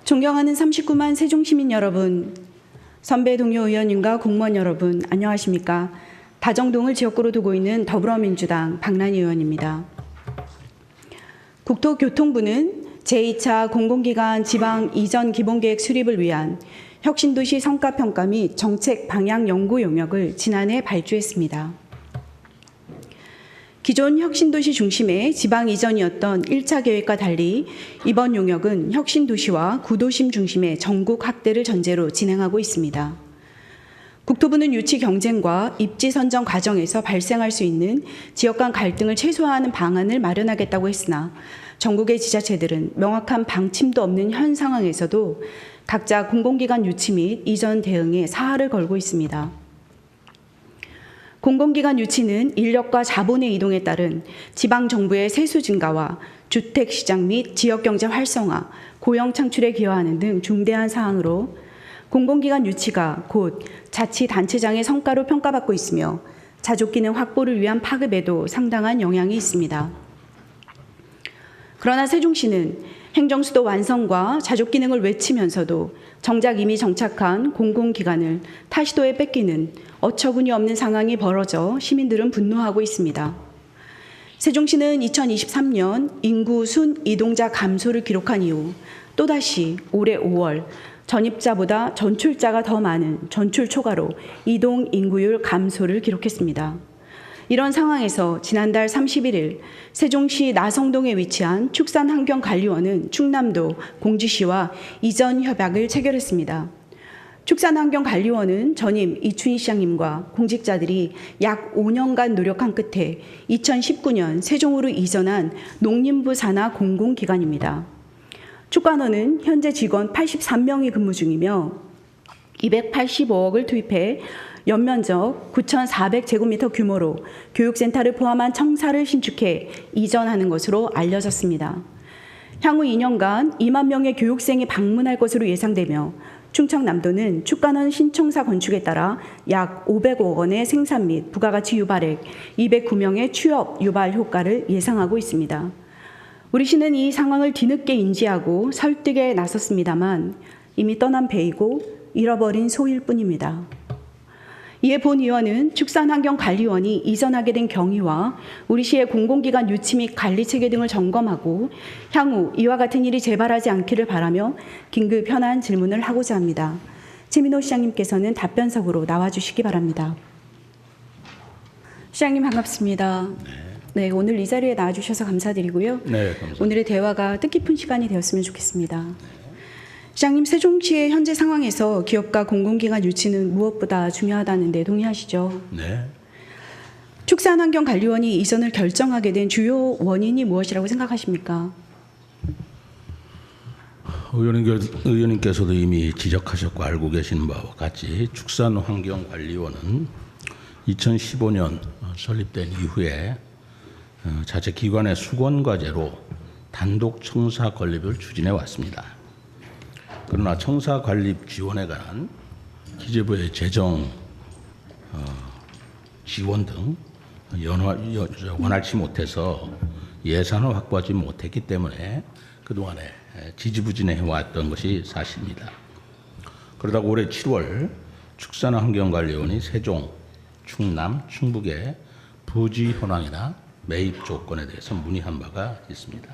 존경하는 39만 세종시민 여러분, 선배 동료 의원님과 공무원 여러분, 안녕하십니까? 다정동을 지역구로 두고 있는 더불어민주당 박란희 의원입니다. 국토교통부는 제2차 공공기관 지방 이전 기본계획 수립을 위한 혁신도시 성과평가 및 정책 방향 연구 용역을 지난해 발주했습니다. 기존 혁신도시 중심의 지방 이전이었던 1차 계획과 달리 이번 용역은 혁신도시와 구도심 중심의 전국 확대를 전제로 진행하고 있습니다. 국토부는 유치 경쟁과 입지 선정 과정에서 발생할 수 있는 지역 간 갈등을 최소화하는 방안을 마련하겠다고 했으나 전국의 지자체들은 명확한 방침도 없는 현 상황에서도 각자 공공기관 유치 및 이전 대응에 사활을 걸고 있습니다. 공공기관 유치는 인력과 자본의 이동에 따른 지방정부의 세수 증가와 주택시장 및 지역경제 활성화, 고용 창출에 기여하는 등 중대한 사항으로 공공기관 유치가 곧 자치단체장의 성과로 평가받고 있으며 자족기능 확보를 위한 파급에도 상당한 영향이 있습니다. 그러나 세종시는 행정수도 완성과 자족기능을 외치면서도 정작 이미 정착한 공공기관을 타시도에 뺏기는 어처구니 없는 상황이 벌어져 시민들은 분노하고 있습니다. 세종시는 2023년 인구 순 이동자 감소를 기록한 이후 또다시 올해 5월 전입자보다 전출자가 더 많은 전출 초과로 이동 인구율 감소를 기록했습니다. 이런 상황에서 지난달 31일 세종시 나성동에 위치한 축산환경관리원은 충남도 공주시와 이전 협약을 체결했습니다. 축산환경관리원은 전임 이춘희 시장님과 공직자들이 약 5년간 노력한 끝에 2019년 세종으로 이전한 농림부 산하 공공기관입니다. 축관원은 현재 직원 83명이 근무 중이며 285억을 투입해 연면적 9,400제곱미터 규모로 교육센터를 포함한 청사를 신축해 이전하는 것으로 알려졌습니다. 향후 2년간 2만 명의 교육생이 방문할 것으로 예상되며 충청남도는 축관원 신청사 건축에 따라 약 500억 원의 생산 및 부가가치 유발액 209명의 취업 유발 효과를 예상하고 있습니다. 우리 시는 이 상황을 뒤늦게 인지하고 설득에 나섰습니다만 이미 떠난 배이고 잃어버린 소일 뿐입니다. 이에 본 의원은 축산환경관리원이 이전하게 된 경위와 우리 시의 공공기관 유치 및 관리체계 등을 점검하고 향후 이와 같은 일이 재발하지 않기를 바라며 긴급 현안 질문을 하고자 합니다. 최민호 시장님께서는 답변석으로 나와주시기 바랍니다. 시장님 반갑습니다. 네, 오늘 이 자리에 나와주셔서 감사드리고요. 네, 감사합니다. 오늘의 대화가 뜻깊은 시간이 되었으면 좋겠습니다. 시장님, 세종시의 현재 상황에서 기업과 공공기관 유치는 무엇보다 중요하다는 데 동의하시죠? 네. 축산환경관리원이 이전을 결정하게 된 주요 원인이 무엇이라고 생각하십니까? 의원님께서도 이미 지적하셨고 알고 계시는 바와 같이 축산환경관리원은 2015년 설립된 이후에 자체 기관의 수건과제로 단독 청사 건립을 추진해 왔습니다. 그러나 청사 건립 지원에 관한 기재부의 재정 지원 등 원활치 못해서 예산을 확보하지 못했기 때문에 그동안에 지지부진해 왔던 것이 사실입니다. 그러다가 올해 7월 축산환경관리원이 세종, 충남, 충북의 부지 현황이나 매입 조건에 대해서 문의한 바가 있습니다.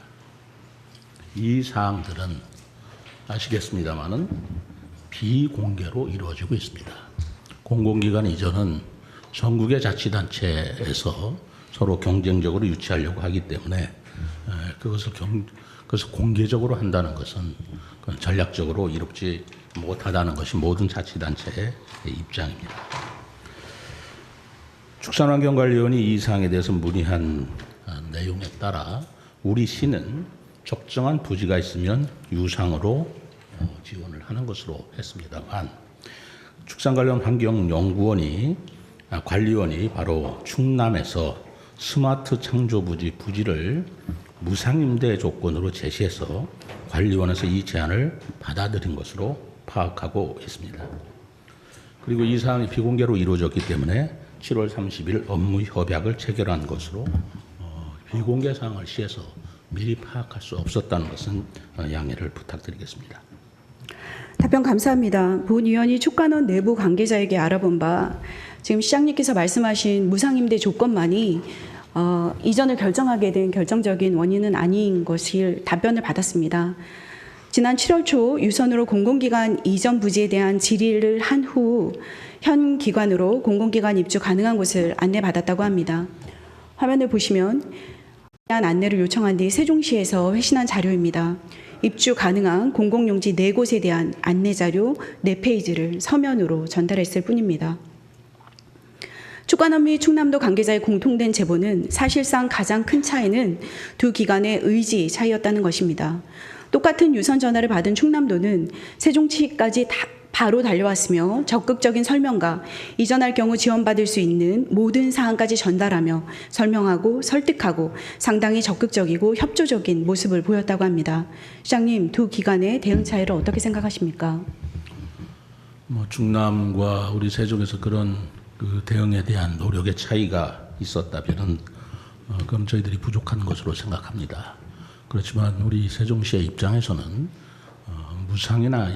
이 사항들은 아시겠습니다마는 비공개로 이루어지고 있습니다. 공공기관 이전은 전국의 자치단체에서 서로 경쟁적으로 유치하려고 하기 때문에 그것을 공개적으로 한다는 것은 전략적으로 이롭지 못하다는 것이 모든 자치단체의 입장입니다. 축산환경관리원이 이 사항에 대해서 문의한 내용에 따라 우리 시는 적정한 부지가 있으면 유상으로 지원을 하는 것으로 했습니다만 축산관련환경연구원이 관리원이 바로 충남에서 스마트 창조부지 부지를 무상임대 조건으로 제시해서 관리원에서 이 제안을 받아들인 것으로 파악하고 있습니다. 그리고 이 사항이 비공개로 이루어졌기 때문에 7월 30일 업무 협약을 체결한 것으로 비공개 사항을 시에서 미리 파악할 수 없었다는 것은 양해를 부탁드리겠습니다. 답변 감사합니다. 본 의원이 축간원 내부 관계자에게 알아본 바 지금 시장님께서 말씀하신 무상임대 조건만이 이전을 결정하게 된 결정적인 원인은 아닌 것을 답변을 받았습니다. 지난 7월 초 유선으로 공공기관 이전 부지에 대한 질의를 한 후 현 기관으로 공공기관 입주 가능한 곳을 안내받았다고 합니다. 화면을 보시면 대한 안내를 요청한 뒤 세종시에서 회신한 자료입니다. 입주 가능한 공공용지 4곳에 대한 안내 자료 4페이지를 서면으로 전달했을 뿐입니다. 축간원 및 충남도 관계자의 공통된 제보는 사실상 가장 큰 차이는 두 기관의 의지 차이였다는 것입니다. 똑같은 유선 전화를 받은 충남도는 세종시까지 바로 달려왔으며 적극적인 설명과 이전할 경우 지원받을 수 있는 모든 사항까지 전달하며 설명하고 설득하고 상당히 적극적이고 협조적인 모습을 보였다고 합니다. 시장님, 두 기관의 대응 차이를 어떻게 생각하십니까? 충남과 우리 세종에서 그런 그 대응에 대한 노력의 차이가 있었다면은 그럼 저희들이 부족한 것으로 생각합니다. 그렇지만 우리 세종시의 입장에서는 무상이나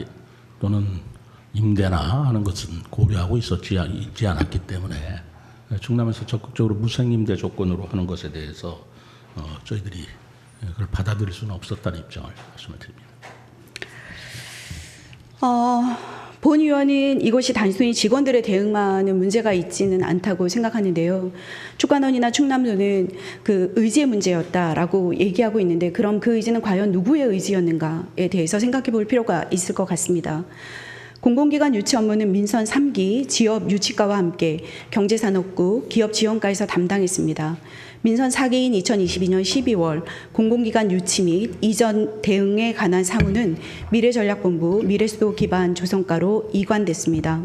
또는 임대나 하는 것은 고려하고 있지 않았기 때문에 충남에서 적극적으로 무상임대 조건으로 하는 것에 대해서 저희들이 그걸 받아들일 수는 없었다는 입장을 말씀을 드립니다. 본 의원은 이것이 단순히 직원들의 대응만은 문제가 있지는 않다고 생각하는데요. 축간원이나 충남도는 그 의지의 문제였다라고 얘기하고 있는데 그럼 그 의지는 과연 누구의 의지였는가에 대해서 생각해 볼 필요가 있을 것 같습니다. 공공기관 유치 업무는 민선 3기 지역 유치과와 함께 경제산업부 기업지원과에서 담당했습니다. 민선 4기인 2022년 12월 공공기관 유치 및 이전 대응에 관한 사무는 미래전략본부 미래수도 기반 조성과로 이관됐습니다.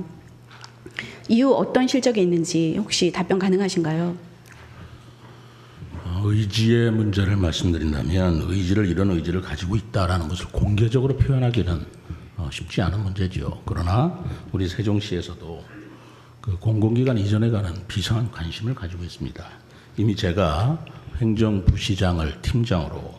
이후 어떤 실적이 있는지 혹시 답변 가능하신가요? 의지의 문제를 말씀드린다면 이런 의지를 가지고 있다라는 것을 공개적으로 표현하기는 쉽지 않은 문제죠. 그러나 우리 세종시에서도 그 공공기관 이전에 관한 비상한 관심을 가지고 있습니다. 이미 제가 행정부시장을 팀장으로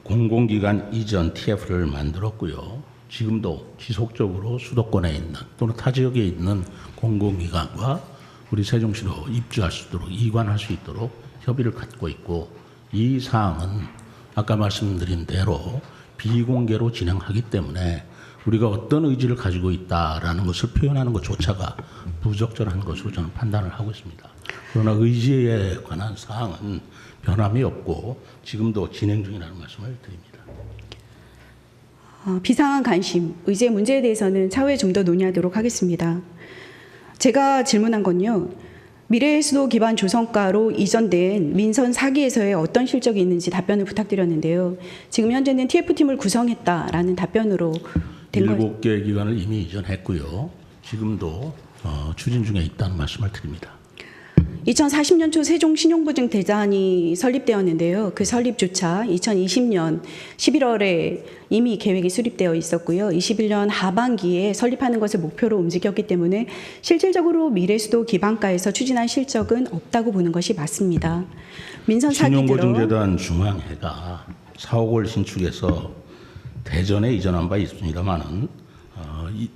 공공기관 이전 TF를 만들었고요. 지금도 지속적으로 수도권에 있는 또는 타 지역에 있는 공공기관과 우리 세종시로 입주할 수 있도록 이관할 수 있도록 협의를 갖고 있고 이 사항은 아까 말씀드린 대로 비공개로 진행하기 때문에 우리가 어떤 의지를 가지고 있다라는 것을 표현하는 것조차가 부적절한 것으로 저는 판단을 하고 있습니다. 그러나 의지에 관한 사항은 변함이 없고 지금도 진행 중이라는 말씀을 드립니다. 비상한 관심, 의지의 문제에 대해서는 차후에 좀 더 논의하도록 하겠습니다. 제가 질문한 건요. 미래수도 기반 조성과로 이전된 민선 4기에서의 어떤 실적이 있는지 답변을 부탁드렸는데요. 지금 현재는 TF팀을 구성했다라는 답변으로 된 것. 7개 기관을 이미 이전했고요. 지금도 추진 중에 있다는 말씀을 드립니다. 2040년 초 세종 신용보증 대단이 설립되었는데요. 그 설립조차 2020년 11월에 이미 계획이 수립되어 있었고요. 21년 하반기에 설립하는 것을 목표로 움직였기 때문에 실질적으로 미래수도 기반과에서 추진한 실적은 없다고 보는 것이 맞습니다. 민선 4기 신용보증재단 중앙회가 4, 5월 신축해서 대전에 이전한 바 있습니다만은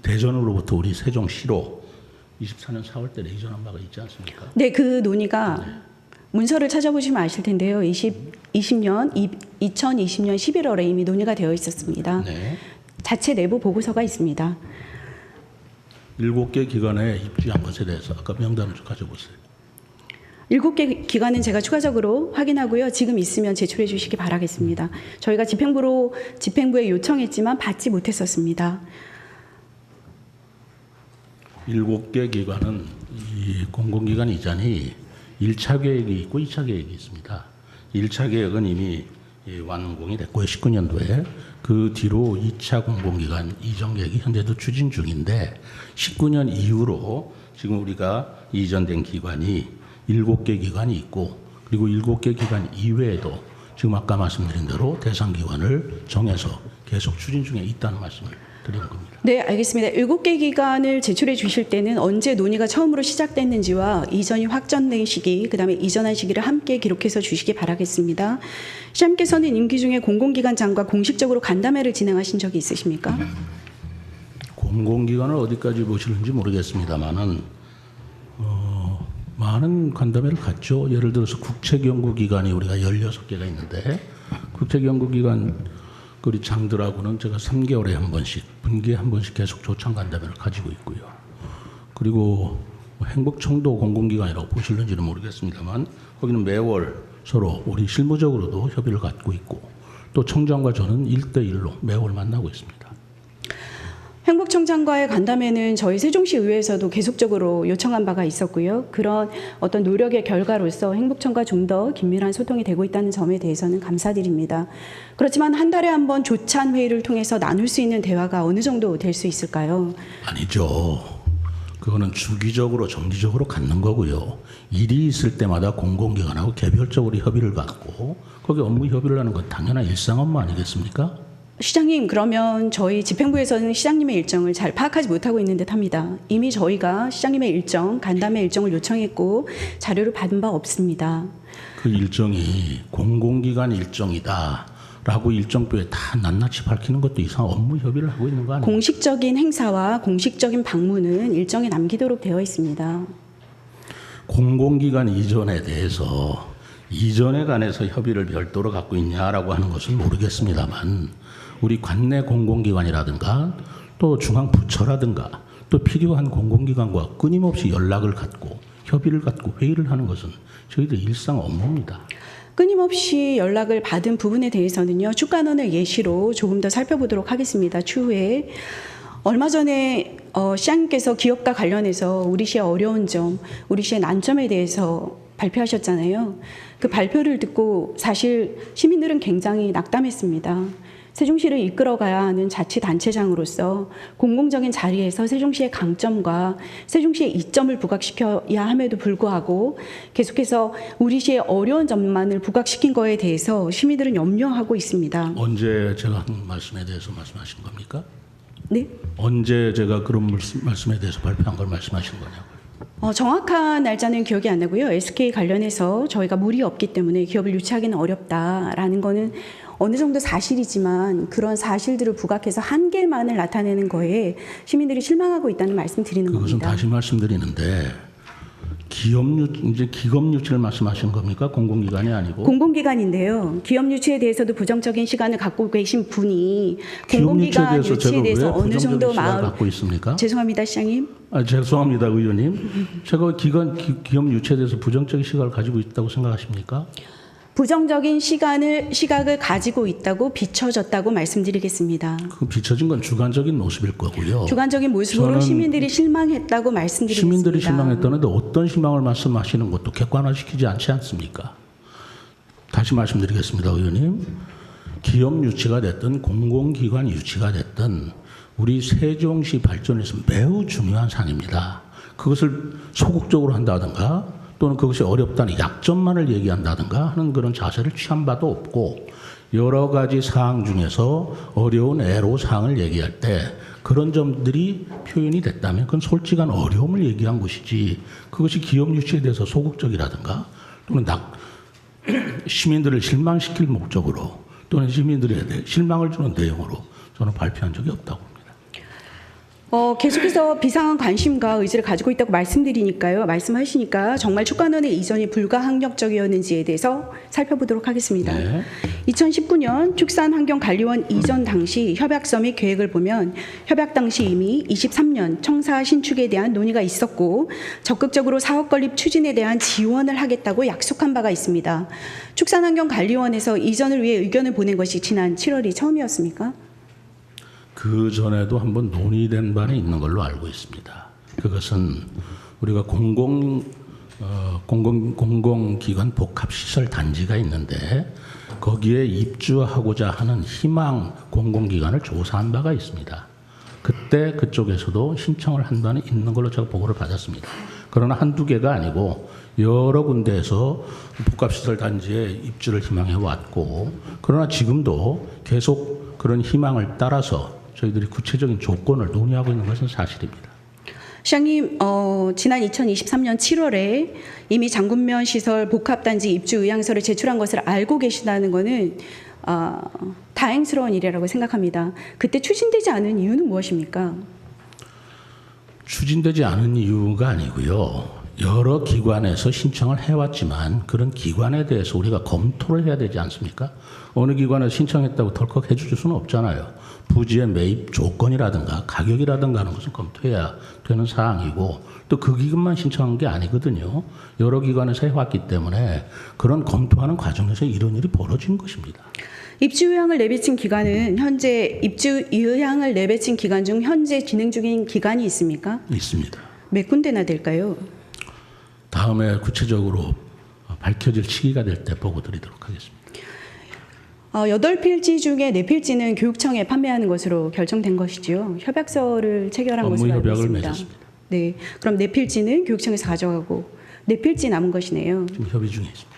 대전으로부터 우리 세종시로 24년 4월 달에 이전한 바가 있지 않습니까? 네, 그 논의가 문서를 찾아보시면 아실 텐데요. 2020년 11월에 이미 논의가 되어 있었습니다. 네. 자체 내부 보고서가 있습니다. 7개 기관에 입주한 것에 대해서 아까 명단을 좀 가져보세요. 7개 기관은 제가 추가적으로 확인하고요. 지금 있으면 제출해 주시기 바라겠습니다. 저희가 집행부에 요청했지만 받지 못했었습니다. 7개 기관은 이 공공기관 이전이 1차 계획이 있고 2차 계획이 있습니다. 1차 계획은 이미 완공이 됐고요. 19년도에. 그 뒤로 2차 공공기관 이전 계획이 현재도 추진 중인데 19년 이후로 지금 우리가 이전된 기관이 7개 기관이 있고 그리고 7개 기관 이외에도 지금 아까 말씀드린 대로 대상 기관을 정해서 계속 추진 중에 있다는 말씀을 드리는 겁니다. 네, 알겠습니다. 7개 기관을 제출해 주실 때는 언제 논의가 처음으로 시작됐는지와 이전이 확정된 시기, 그다음에 이전한 시기를 함께 기록해서 주시기 바라겠습니다. 시장님께서는 임기 중에 공공기관장과 공식적으로 간담회를 진행하신 적이 있으십니까? 공공기관을 어디까지 보시는지 모르겠습니다만은 많은 간담회를 갖죠. 예를 들어서 국책연구기관이 우리가 16개가 있는데 국책연구기관 우리 장들하고는 제가 3개월에 한 번씩 분기에 한 번씩 계속 조찬 간담회를 가지고 있고요. 그리고 행복청도 공공기관이라고 보실는지는 모르겠습니다만 거기는 매월 서로 우리 실무적으로도 협의를 갖고 있고 또 청장과 저는 1대1로 매월 만나고 있습니다. 행복청장과의 간담회는 저희 세종시 의회에서도 계속적으로 요청한 바가 있었고요. 그런 어떤 노력의 결과로서 행복청과 좀 더 긴밀한 소통이 되고 있다는 점에 대해서는 감사드립니다. 그렇지만 한 달에 한 번 조찬 회의를 통해서 나눌 수 있는 대화가 어느 정도 될 수 있을까요? 아니죠. 그거는 주기적으로 정기적으로 갖는 거고요. 일이 있을 때마다 공공기관하고 개별적으로 협의를 갖고 거기 업무 협의를 하는 건 당연한 일상 업무 아니겠습니까? 시장님, 그러면 저희 집행부에서는 시장님의 일정을 잘 파악하지 못하고 있는 듯합니다. 이미 저희가 시장님의 일정, 간담회 일정을 요청했고 자료를 받은 바 없습니다. 그 일정이 공공기관 일정이다라고 일정표에 다 낱낱이 밝히는 것도 이상 업무 협의를 하고 있는 거 아니에요? 공식적인 행사와 공식적인 방문은 일정에 남기도록 되어 있습니다. 공공기관 이전에 대해서 이전에 관해서 협의를 별도로 갖고 있냐라고 하는 것은 모르겠습니다만 우리 관내 공공기관이라든가 또 중앙부처라든가 또 필요한 공공기관과 끊임없이 연락을 갖고 협의를 갖고 회의를 하는 것은 저희들 일상 업무입니다. 끊임없이 연락을 받은 부분에 대해서는요, 축간원을 예시로 조금 더 살펴보도록 하겠습니다. 추후에 얼마 전에 시장님께서 기업과 관련해서 우리 시의 어려운 점, 우리 시의 난점에 대해서 발표하셨잖아요. 그 발표를 듣고 사실 시민들은 굉장히 낙담했습니다. 세종시를 이끌어가야 하는 자치단체장으로서 공공적인 자리에서 세종시의 강점과 세종시의 이점을 부각시켜야 함에도 불구하고 계속해서 우리 시의 어려운 점만을 부각시킨 거에 대해서 시민들은 염려하고 있습니다. 언제 제가 한 말씀에 대해서 말씀하신 겁니까? 네? 언제 제가 그런 말씀에 대해서 발표한 걸 말씀하신 거냐고요? 정확한 날짜는 기억이 안 나고요. SK 관련해서 저희가 물이 없기 때문에 기업을 유치하기는 어렵다라는 거는 어느 정도 사실이지만 그런 사실들을 부각해서 한계만을 나타내는 거에 시민들이 실망하고 있다는 말씀 드리는 그것은 겁니다. 다시 말씀드리는데 기업 유치를 말씀하시는 겁니까? 공공기관이 아니고? 공공기관인데요. 기업 유치에 대해서도 부정적인 시간을 갖고 계신 분이 공공기관 유치에 대해서 어느 정도 마음 갖고 있습니까? 죄송합니다, 시장님. 죄송합니다, 의원님. 제가 기업 유치에 대해서 부정적인 시각을 가지고 있다고 생각하십니까? 부정적인 시각을 가지고 있다고 비춰졌다고 말씀드리겠습니다. 그 비춰진 건 주관적인 모습일 거고요. 주관적인 모습으로 시민들이 실망했다고 말씀드리겠습니다. 시민들이 실망했다는데 어떤 실망을 말씀하시는 것도 객관화시키지 않지 않습니까? 다시 말씀드리겠습니다, 의원님. 기업 유치가 됐든 공공기관 유치가 됐든 우리 세종시 발전에서 매우 중요한 사안입니다. 그것을 소극적으로 한다든가 또는 그것이 어렵다는 약점만을 얘기한다든가 하는 그런 자세를 취한 바도 없고 여러 가지 사항 중에서 어려운 애로사항을 얘기할 때 그런 점들이 표현이 됐다면 그건 솔직한 어려움을 얘기한 것이지 그것이 기업 유치에 대해서 소극적이라든가 또는 시민들을 실망시킬 목적으로 또는 시민들에게 실망을 주는 내용으로 저는 발표한 적이 없다고 봅니다. 계속해서 비상한 관심과 의지를 가지고 있다고 말씀하시니까 정말 축간원의 이전이 불가항력적이었는지에 대해서 살펴보도록 하겠습니다. 네. 2019년 축산환경관리원 이전 당시 협약서 및 계획을 보면 협약 당시 이미 23년 청사 신축에 대한 논의가 있었고 적극적으로 사업 건립 추진에 대한 지원을 하겠다고 약속한 바가 있습니다. 축산환경관리원에서 이전을 위해 의견을 보낸 것이 지난 7월이 처음이었습니까? 그 전에도 한번 논의된 바는 있는 걸로 알고 있습니다. 그것은 우리가 공공기관 복합시설 단지가 있는데 거기에 입주하고자 하는 희망 공공기관을 조사한 바가 있습니다. 그때 그쪽에서도 신청을 한 바는 있는 걸로 제가 보고를 받았습니다. 그러나 한두 개가 아니고 여러 군데에서 복합시설 단지에 입주를 희망해 왔고 그러나 지금도 계속 그런 희망을 따라서 저희들이 구체적인 조건을 논의하고 있는 것은 사실입니다. 시장님, 지난 2023년 7월에 이미 장군면 시설 복합단지 입주 의향서를 제출한 것을 알고 계시다는 것은 다행스러운 일이라고 생각합니다. 그때 추진되지 않은 이유는 무엇입니까? 추진되지 않은 이유가 아니고요. 여러 기관에서 신청을 해왔지만 그런 기관에 대해서 우리가 검토를 해야 되지 않습니까? 어느 기관에 신청했다고 덜컥 해줄 수는 없잖아요. 부지의 매입 조건이라든가 가격이라든가 하는 것은 검토해야 되는 사항이고 또 그 기관만 신청한 게 아니거든요. 여러 기관에서 해왔기 때문에 그런 검토하는 과정에서 이런 일이 벌어진 것입니다. 입주 의향을 내비친 기관은 현재 입주 의향을 내비친 기관 중 현재 진행 중인 기관이 있습니까? 있습니다. 몇 군데나 될까요? 다음에 구체적으로 밝혀질 시기가 될 때 보고 드리도록 하겠습니다. 8필지 중에 4필지는 교육청에 판매하는 것으로 결정된 것이지요. 협약서를 체결한 것으로 알고 업무 협약을 있습니다. 맺었습니다. 네, 그럼 4필지는 교육청에서 가져가고 4필지 남은 것이네요. 지금 협의 중에 있습니다.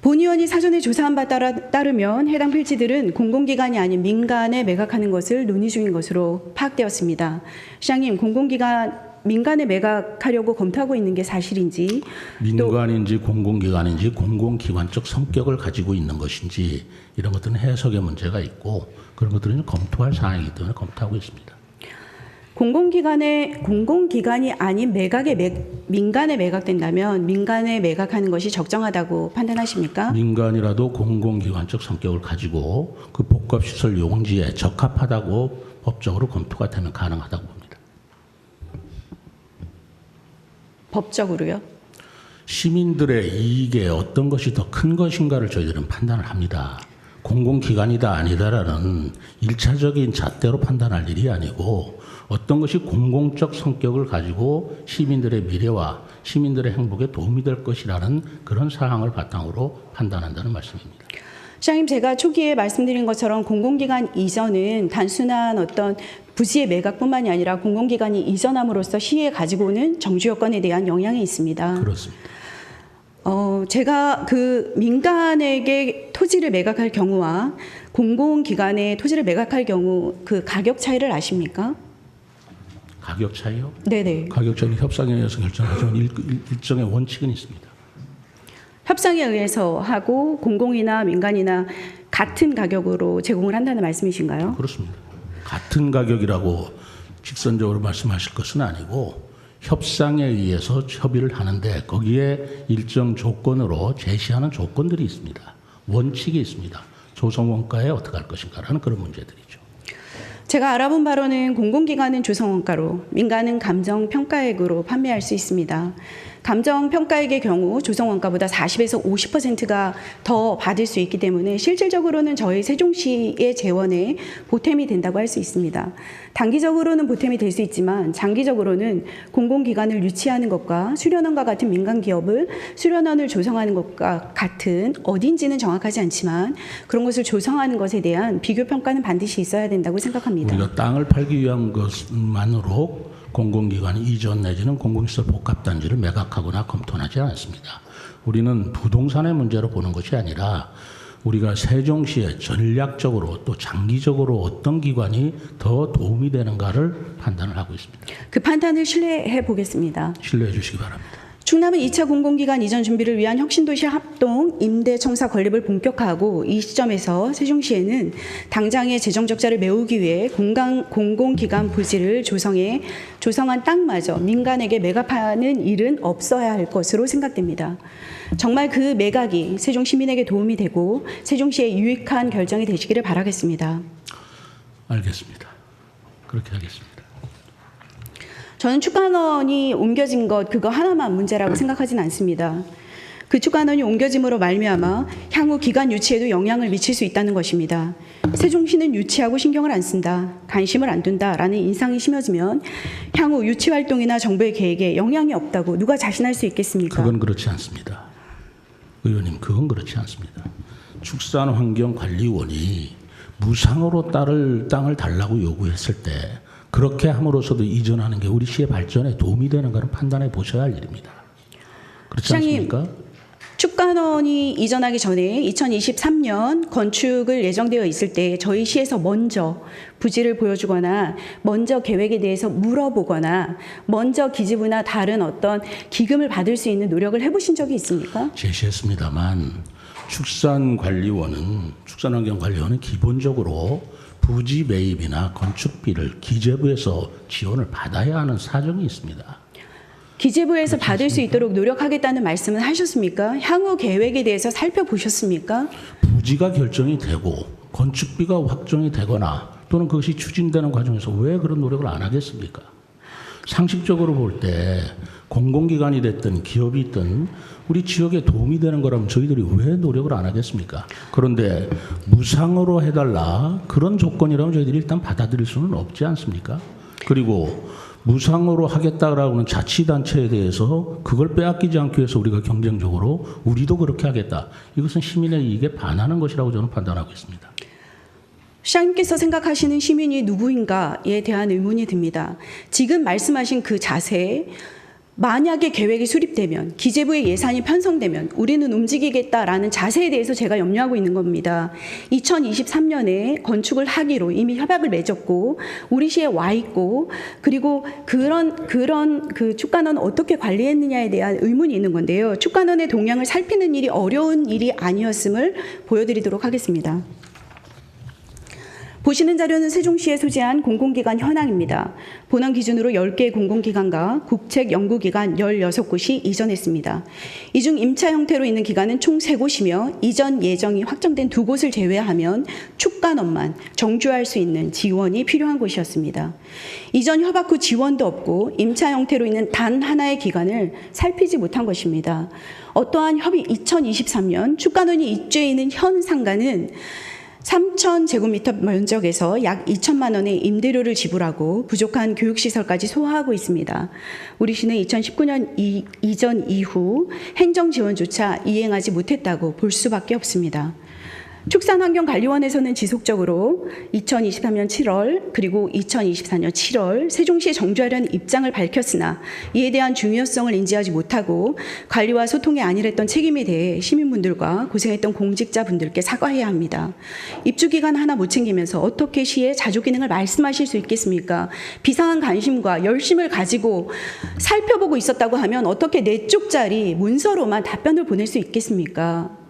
본 의원이 사전에 조사한 바 따르면 해당 필지들은 공공기관이 아닌 민간에 매각하는 것을 논의 중인 것으로 파악되었습니다. 시장님, 민간에 매각하려고 검토하고 있는 게 사실인지 민간인지 공공기관인지 공공기관적 성격을 가지고 있는 것인지 이런 것들은 해석의 문제가 있고 그런 것들은 검토할 사항이기 때문에 검토하고 있습니다. 공공기관이 아닌 민간에 매각된다면 민간에 매각하는 것이 적정하다고 판단하십니까? 민간이라도 공공기관적 성격을 가지고 그 복합시설 용지에 적합하다고 법적으로 검토가 되면 가능하다고 봅니다. 법적으로요? 시민들의 이익에 어떤 것이 더 큰 것인가를 저희들은 판단을 합니다. 공공기관이다 아니다라는 1차적인 잣대로 판단할 일이 아니고 어떤 것이 공공적 성격을 가지고 시민들의 미래와 시민들의 행복에 도움이 될 것이라는 그런 사항을 바탕으로 판단한다는 말씀입니다. 시장님, 제가 초기에 말씀드린 것처럼 공공기관 이전은 단순한 어떤 부지의 매각뿐만이 아니라 공공기관이 이전함으로써 시에 가지고 오는 정주 여건에 대한 영향이 있습니다. 그렇습니다. 제가 그 민간에게 토지를 매각할 경우와 공공기관에 토지를 매각할 경우 그 가격 차이를 아십니까? 가격 차이요? 네네. 가격 차이는 협상에 의해서 결정하지만 일정의 원칙은 있습니다. 협상에 의해서 하고 공공이나 민간이나 같은 가격으로 제공을 한다는 말씀이신가요? 그렇습니다. 같은 가격이라고 직선적으로 말씀하실 것은 아니고 협상에 의해서 협의를 하는데 거기에 일정 조건으로 제시하는 조건들이 있습니다. 원칙이 있습니다. 조성원가에 어떻게 할 것인가라는 그런 문제들이죠. 제가 알아본 바로는 공공기관은 조성원가로 민간은 감정평가액으로 판매할 수 있습니다. 감정평가액의 경우 조성원가보다 40에서 50%가 더 받을 수 있기 때문에 실질적으로는 저희 세종시의 재원에 보탬이 된다고 할 수 있습니다. 단기적으로는 보탬이 될 수 있지만 장기적으로는 공공기관을 유치하는 것과 수련원과 같은 민간기업을 수련원을 조성하는 것과 같은 어딘지는 정확하지 않지만 그런 것을 조성하는 것에 대한 비교평가는 반드시 있어야 된다고 생각합니다. 우리가 땅을 팔기 위한 것만으로 공공기관이 이전 내지는 공공시설 복합단지를 매각하거나 검토하지 않습니다. 우리는 부동산의 문제로 보는 것이 아니라 우리가 세종시에 전략적으로 또 장기적으로 어떤 기관이 더 도움이 되는가를 판단을 하고 있습니다. 그 판단을 신뢰해 보겠습니다. 신뢰해 주시기 바랍니다. 충남은 2차 공공기관 이전 준비를 위한 혁신도시 합동 임대청사 건립을 본격화하고 이 시점에서 세종시에는 당장의 재정 적자를 메우기 위해 공공기관 부지를 조성한 땅마저 민간에게 매각하는 일은 없어야 할 것으로 생각됩니다. 정말 그 매각이 세종 시민에게 도움이 되고 세종시에 유익한 결정이 되시기를 바라겠습니다. 알겠습니다. 그렇게 하겠습니다. 저는 축간원이 옮겨진 것 그거 하나만 문제라고 생각하진 않습니다. 그 축간원이 옮겨짐으로 말미암아 향후 기관 유치에도 영향을 미칠 수 있다는 것입니다. 세종시는 유치하고 신경을 안 쓴다, 관심을 안 둔다라는 인상이 심어지면 향후 유치 활동이나 정부의 계획에 영향이 없다고 누가 자신할 수 있겠습니까? 그건 그렇지 않습니다. 의원님, 그건 그렇지 않습니다. 축산환경관리원이 무상으로 땅을 달라고 요구했을 때 그렇게 함으로써도 이전하는 게 우리 시의 발전에 도움이 되는가를 판단해 보셔야 할 일입니다. 그렇지 않습니까? 축간원이 이전하기 전에 2023년 건축을 예정되어 있을 때 저희 시에서 먼저 부지를 보여주거나 먼저 계획에 대해서 물어보거나 먼저 기지부나 다른 어떤 기금을 받을 수 있는 노력을 해보신 적이 있습니까? 제시했습니다만 축산환경관리원은 기본적으로 부지 매입이나 건축비를 기재부에서 지원을 받아야 하는 사정이 있습니다. 기재부에서 받을 수 있도록 노력하겠다는 말씀은 하셨습니까? 향후 계획에 대해서 살펴보셨습니까? 부지가 결정이 되고 건축비가 확정이 되거나 또는 그것이 추진되는 과정에서 왜 그런 노력을 안 하겠습니까? 상식적으로 볼 때 공공기관이 됐든 기업이 있든 우리 지역에 도움이 되는 거라면 저희들이 왜 노력을 안 하겠습니까? 그런데 무상으로 해달라 그런 조건이라면 저희들이 일단 받아들일 수는 없지 않습니까? 그리고 무상으로 하겠다라고 하는 자치단체에 대해서 그걸 빼앗기지 않기 위해서 우리가 경쟁적으로 우리도 그렇게 하겠다. 이것은 시민의 이익에 반하는 것이라고 저는 판단하고 있습니다. 시장님께서 생각하시는 시민이 누구인가에 대한 의문이 듭니다. 지금 말씀하신 그 자세, 만약에 계획이 수립되면, 기재부의 예산이 편성되면 우리는 움직이겠다라는 자세에 대해서 제가 염려하고 있는 겁니다. 2023년에 건축을 하기로 이미 협약을 맺었고 우리 시에 와 있고 그리고 그런 그 축간원 어떻게 관리했느냐에 대한 의문이 있는 건데요. 축간원의 동향을 살피는 일이 어려운 일이 아니었음을 보여드리도록 하겠습니다. 보시는 자료는 세종시에 소재한 공공기관 현황입니다. 본원 기준으로 10개의 공공기관과 국책연구기관 16곳이 이전했습니다. 이 중 임차 형태로 있는 기관은 총 3곳이며 이전 예정이 확정된 2곳을 제외하면 축간원만 정주할 수 있는 지원이 필요한 곳이었습니다. 이전 협약 후 지원도 없고 임차 형태로 있는 단 하나의 기관을 살피지 못한 것입니다. 어떠한 협의 2023년 축간원이 입주해 있는 현 상가는 3,000제곱미터 면적에서 약 2천만 원의 임대료를 지불하고 부족한 교육시설까지 소화하고 있습니다. 우리 시는 2019년 이전 이후 행정지원조차 이행하지 못했다고 볼 수밖에 없습니다. 축산환경관리원에서는 지속적으로 2023년 7월 그리고 2024년 7월 세종시에 정주하려는 입장을 밝혔으나 이에 대한 중요성을 인지하지 못하고 관리와 소통에 안일했던 책임에 대해 시민분들과 고생했던 공직자분들께 사과해야 합니다. 입주기간 하나 못 챙기면서 어떻게 시의 자족기능을 말씀하실 수 있겠습니까? 비상한 관심과 열심을 가지고 살펴보고 있었다고 하면 어떻게 4쪽짜리 문서로만 답변을 보낼 수 있겠습니까?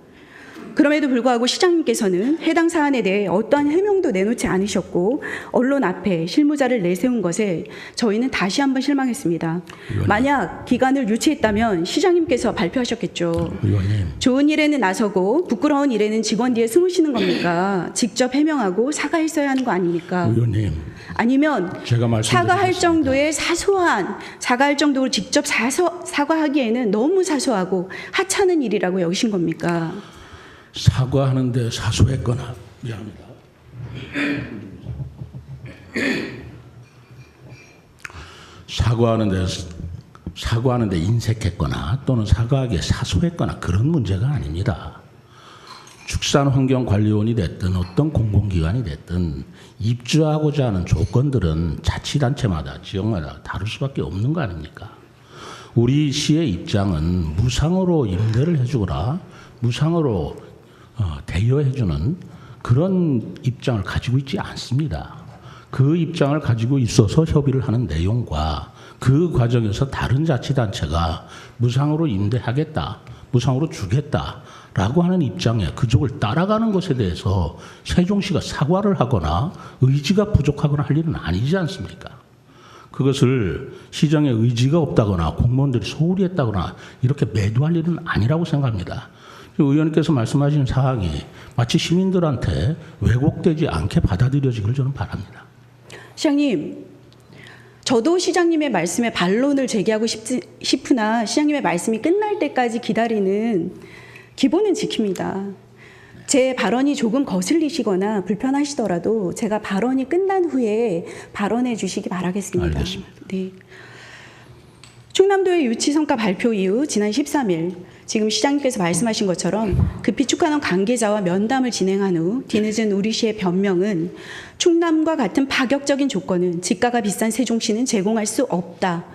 그럼에도 불구하고 시장님께서는 해당 사안에 대해 어떠한 해명도 내놓지 않으셨고 언론 앞에 실무자를 내세운 것에 저희는 다시 한번 실망했습니다. 의원님. 만약 기간을 유치했다면 시장님께서 발표하셨겠죠. 의원님. 좋은 일에는 나서고 부끄러운 일에는 직원 뒤에 숨으시는 겁니까? 직접 해명하고 사과했어야 하는 거 아닙니까? 의원님. 아니면 제가 사과할 정도의 사과할 정도로 직접 사과하기에는 너무 사소하고 하찮은 일이라고 여기신 겁니까? 사과하는데 사소했거나 미안합니다. 사과하는데 인색했거나 또는 사과하기에 사소했거나 그런 문제가 아닙니다. 축산환경관리원이 됐든 어떤 공공기관이 됐든 입주하고자 하는 조건들은 자치단체마다 지역마다 다를 수밖에 없는 거 아닙니까? 우리 시의 입장은 무상으로 임대를 해주거나 무상으로 대여해주는 그런 입장을 가지고 있지 않습니다. 그 입장을 가지고 있어서 협의를 하는 내용과 그 과정에서 다른 자치단체가 무상으로 임대하겠다, 무상으로 주겠다라고 하는 입장에 그쪽을 따라가는 것에 대해서 세종시가 사과를 하거나 의지가 부족하거나 할 일은 아니지 않습니까? 그것을 시정에 의지가 없다거나 공무원들이 소홀히 했다거나 이렇게 매도할 일은 아니라고 생각합니다. 의원님께서 말씀하신 사항이 마치 시민들한테 왜곡되지 않게 받아들여지기를 저는 바랍니다. 시장님, 저도 시장님의 말씀에 반론을 제기하고 싶으나 시장님의 말씀이 끝날 때까지 기다리는 기본은 지킵니다. 제 발언이 조금 거슬리시거나 불편하시더라도 제가 발언이 끝난 후에 발언해 주시기 바라겠습니다. 알겠습니다. 네. 충남도의 유치 성과 발표 이후 지난 13일 지금 시장님께서 말씀하신 것처럼 급히 축간원 관계자와 면담을 진행한 후 뒤늦은 우리 시의 변명은 충남과 같은 파격적인 조건은 지가가 비싼 세종시는 제공할 수 없다.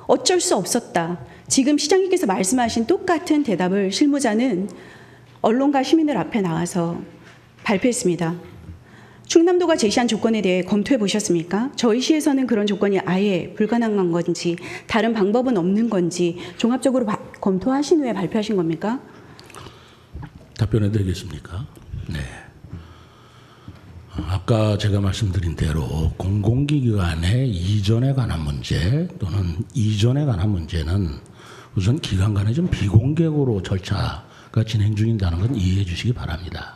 어쩔 수 없었다. 지금 시장님께서 말씀하신 똑같은 대답을 실무자는 언론과 시민들 앞에 나와서 발표했습니다. 충남도가 제시한 조건에 대해 검토해 보셨습니까? 저희 시에서는 그런 조건이 아예 불가능한 건지 다른 방법은 없는 건지 종합적으로 검토하신 후에 발표하신 겁니까? 답변해 드리겠습니까? 네. 아까 제가 말씀드린 대로 공공기관의 이전에 관한 문제 또는 이전에 관한 문제는 우선 기관 간에 좀 비공개로 절차가 진행 중인다는 건 이해해 주시기 바랍니다.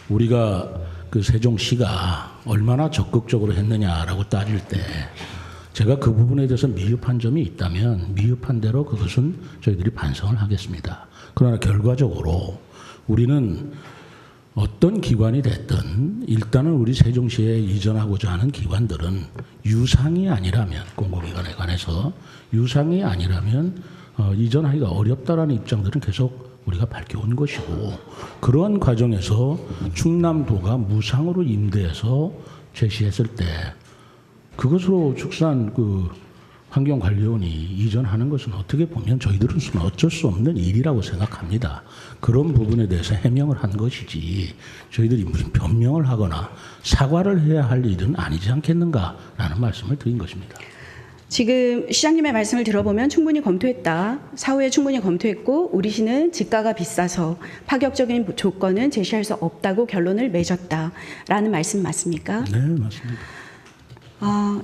우리가 그 세종시가 얼마나 적극적으로 했느냐라고 따질 때 제가 그 부분에 대해서 미흡한 점이 있다면 미흡한 대로 그것은 저희들이 반성을 하겠습니다. 그러나 결과적으로 우리는 어떤 기관이 됐든 일단은 우리 세종시에 이전하고자 하는 기관들은 유상이 아니라면 공공기관에 관해서 유상이 아니라면 이전하기가 어렵다라는 입장들은 계속 우리가 밝혀온 것이고 그러한 과정에서 충남도가 무상으로 임대해서 제시했을 때 그것으로 축산 환경관리원이 이전하는 것은 어떻게 보면 저희들로서는 어쩔 수 없는 일이라고 생각합니다. 그런 부분에 대해서 해명을 한 것이지 저희들이 무슨 변명을 하거나 사과를 해야 할 일은 아니지 않겠는가라는 말씀을 드린 것입니다. 지금 시장님의 말씀을 들어보면 충분히 검토했다. 사후에 충분히 검토했고 우리 시는 지가가 비싸서 파격적인 조건은 제시할 수 없다고 결론을 맺었다라는 말씀 맞습니까? 네, 맞습니다.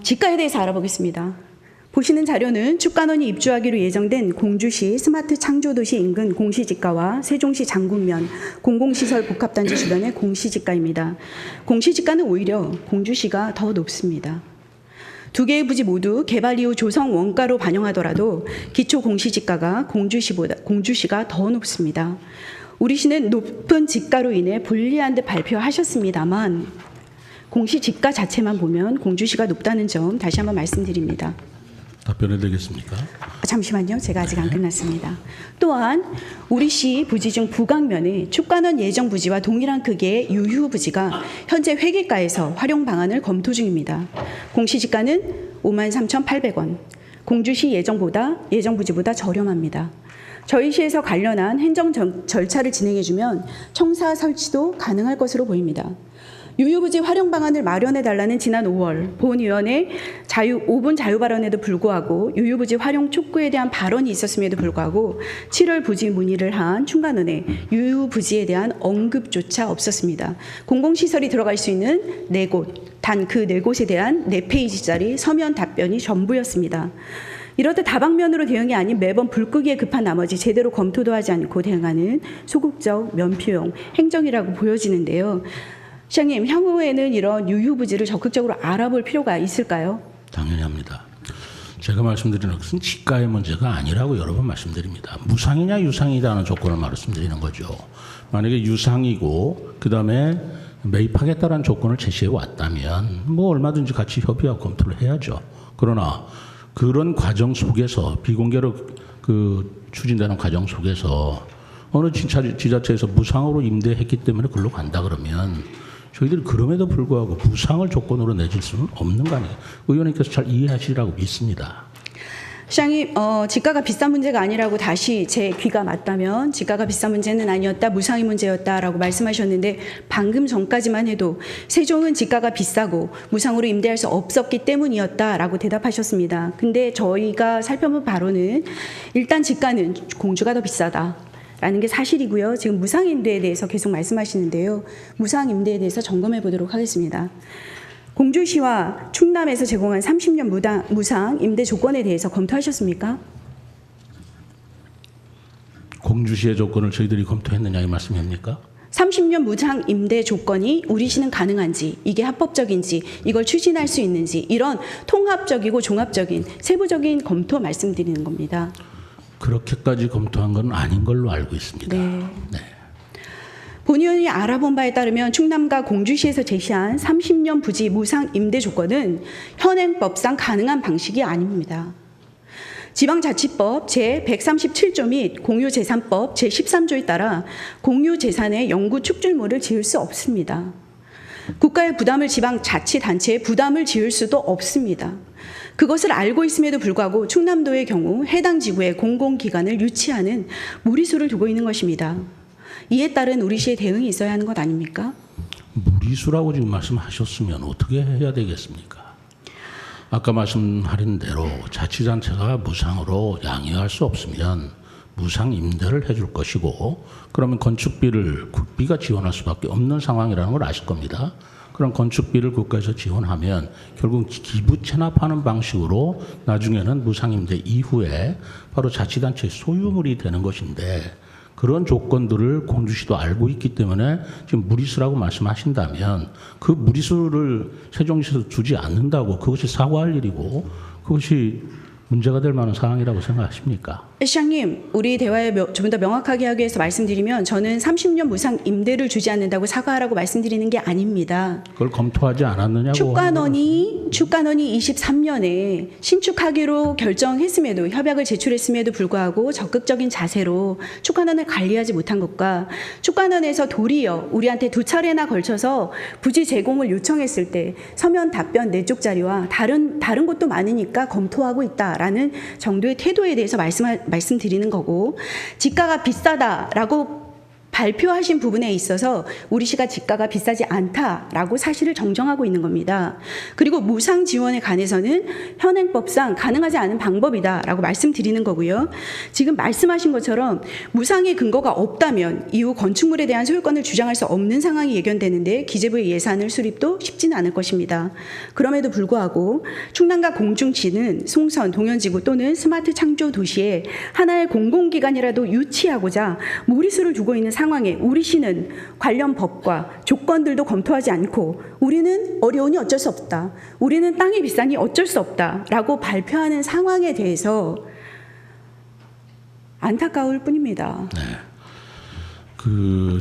지가에 대해서 알아보겠습니다. 보시는 자료는 축간원이 입주하기로 예정된 공주시 스마트 창조도시 인근 공시지가와 세종시 장군면 공공시설 복합단지 주변의 공시지가입니다. 공시지가는 오히려 공주시가 더 높습니다. 두 개의 부지 모두 개발 이후 조성 원가로 반영하더라도 기초 공시지가가 공주시가 더 높습니다. 우리 시는 높은 지가로 인해 불리한 듯 발표하셨습니다만 공시지가 자체만 보면 공주시가 높다는 점 다시 한번 말씀드립니다. 답변해 되겠습니까? 잠시만요. 제가 아직 안 끝났습니다. 또한 우리 시 부지 중 부강면에 축간원 예정 부지와 동일한 크기의 유휴 부지가 현재 회계가에서 활용 방안을 검토 중입니다. 공시지가는 53,800원, 공주시 예정 부지보다 저렴합니다. 저희 시에서 관련한 행정 절차를 진행해주면 청사 설치도 가능할 것으로 보입니다. 유휴부지 활용 방안을 마련해달라는 지난 5월 본위원회 5분 자유발언에도 불구하고 유휴부지 활용 촉구에 대한 발언이 있었음에도 불구하고 7월 부지 문의를 한 충간원에 유휴부지에 대한 언급조차 없었습니다. 공공시설이 들어갈 수 있는 4곳, 단 그 4곳에 대한 4페이지짜리 서면 답변이 전부였습니다. 이렇듯 다방면으로 대응이 아닌 매번 불 끄기에 급한 나머지 제대로 검토도 하지 않고 대응하는 소극적 면피용 행정이라고 보여지는데요. 시장님, 향후에는 이런 유휴부지를 적극적으로 알아볼 필요가 있을까요? 당연히 합니다. 제가 말씀드리는 것은 지가의 문제가 아니라고 여러 번 말씀드립니다. 무상이냐 유상이냐는 조건을 말씀드리는 거죠. 만약에 유상이고 그다음에 매입하겠다는 조건을 제시해 왔다면 뭐 얼마든지 같이 협의하고 검토를 해야죠. 그러나 그런 과정 속에서 비공개로 추진되는 과정 속에서 어느 지자체에서 무상으로 임대했기 때문에 그걸로 간다 그러면 저희들이 그럼에도 불구하고 무상을 조건으로 내줄 수는 없는 거 아니에요. 의원님께서 잘 이해하시리라고 믿습니다. 시장님, 지가가 비싼 문제가 아니라고 다시 제 귀가 맞다면 지가가 비싼 문제는 아니었다, 무상이 문제였다라고 말씀하셨는데 방금 전까지만 해도 세종은 지가가 비싸고 무상으로 임대할 수 없었기 때문이었다라고 대답하셨습니다. 근데 저희가 살펴본 바로는 일단 지가는 공주가 더 비싸다. 라는 게 사실이고요. 지금 무상임대에 대해서 계속 말씀하시는데요. 무상임대에 대해서 점검해 보도록 하겠습니다. 공주시와 충남에서 제공한 30년 무상 임대 조건에 대해서 검토하셨습니까? 공주시의 조건을 저희들이 검토했느냐 이 말씀입니까? 30년 무상 임대 조건이 우리 시는 가능한지, 이게 합법적인지, 이걸 추진할 수 있는지 이런 통합적이고 종합적인 세부적인 검토 말씀드리는 겁니다. 그렇게까지 검토한 건 아닌 걸로 알고 있습니다. 네. 본의원이 알아본 바에 따르면 충남과 공주시에서 제시한 30년 부지 무상 임대 조건은 현행법상 가능한 방식이 아닙니다. 지방자치법 제137조 및 공유재산법 제13조에 따라 공유재산의 영구 축출물을 지을 수 없습니다. 국가의 부담을 지방자치단체에 부담을 지을 수도 없습니다. 그것을 알고 있음에도 불구하고 충남도의 경우 해당 지구에 공공기관을 유치하는 무리수를 두고 있는 것입니다. 이에 따른 우리 시의 대응이 있어야 하는 것 아닙니까? 무리수라고 지금 말씀하셨으면 어떻게 해야 되겠습니까? 아까 말씀하신 대로 자치단체가 무상으로 양해할 수 없으면 무상 임대를 해줄 것이고 그러면 건축비를 국비가 지원할 수밖에 없는 상황이라는 걸 아실 겁니다. 그런 건축비를 국가에서 지원하면 결국 기부 체납하는 방식으로 나중에는 무상임대 이후에 바로 자치단체의 소유물이 되는 것인데, 그런 조건들을 공주시도 알고 있기 때문에 지금 무리수라고 말씀하신다면 그 무리수를 세종시에서 주지 않는다고 그것이 사과할 일이고 그것이 문제가 될 만한 상황이라고 생각하십니까? 시장님, 우리 대화에 좀 더 명확하게 하기 위해서 말씀드리면 저는 30년 무상 임대를 주지 않는다고 사과하라고 말씀드리는 게 아닙니다. 그걸 검토하지 않았느냐고. 축관원이 23년에 신축하기로 결정했음에도, 협약을 제출했음에도 불구하고 적극적인 자세로 축관원을 관리하지 못한 것과 축관원에서 도리어 우리한테 2차례나 걸쳐서 부지 제공을 요청했을 때 서면 답변 4쪽 자리와 다른 것도 많으니까 검토하고 있다라는 정도의 태도에 대해서 말씀드리는 거고, 지가가 비싸다라고 발표하신 부분에 있어서 우리 시가 지가가 비싸지 않다라고 사실을 정정하고 있는 겁니다. 그리고 무상 지원에 관해서는 현행법상 가능하지 않은 방법이다라고 말씀드리는 거고요. 지금 말씀하신 것처럼 무상의 근거가 없다면 이후 건축물에 대한 소유권을 주장할 수 없는 상황이 예견되는데 기재부의 예산을 수립도 쉽지는 않을 것입니다. 그럼에도 불구하고 충남과 공중시는 송선, 동현지구 또는 스마트 창조 도시에 하나의 공공기관이라도 유치하고자 무리수를 두고 있는 상황에 우리 시는 관련 법과 조건들도 검토하지 않고 우리는 어려우니 어쩔 수 없다, 우리는 땅이 비싸니 어쩔 수 없다라고 발표하는 상황에 대해서 안타까울 뿐입니다. 네.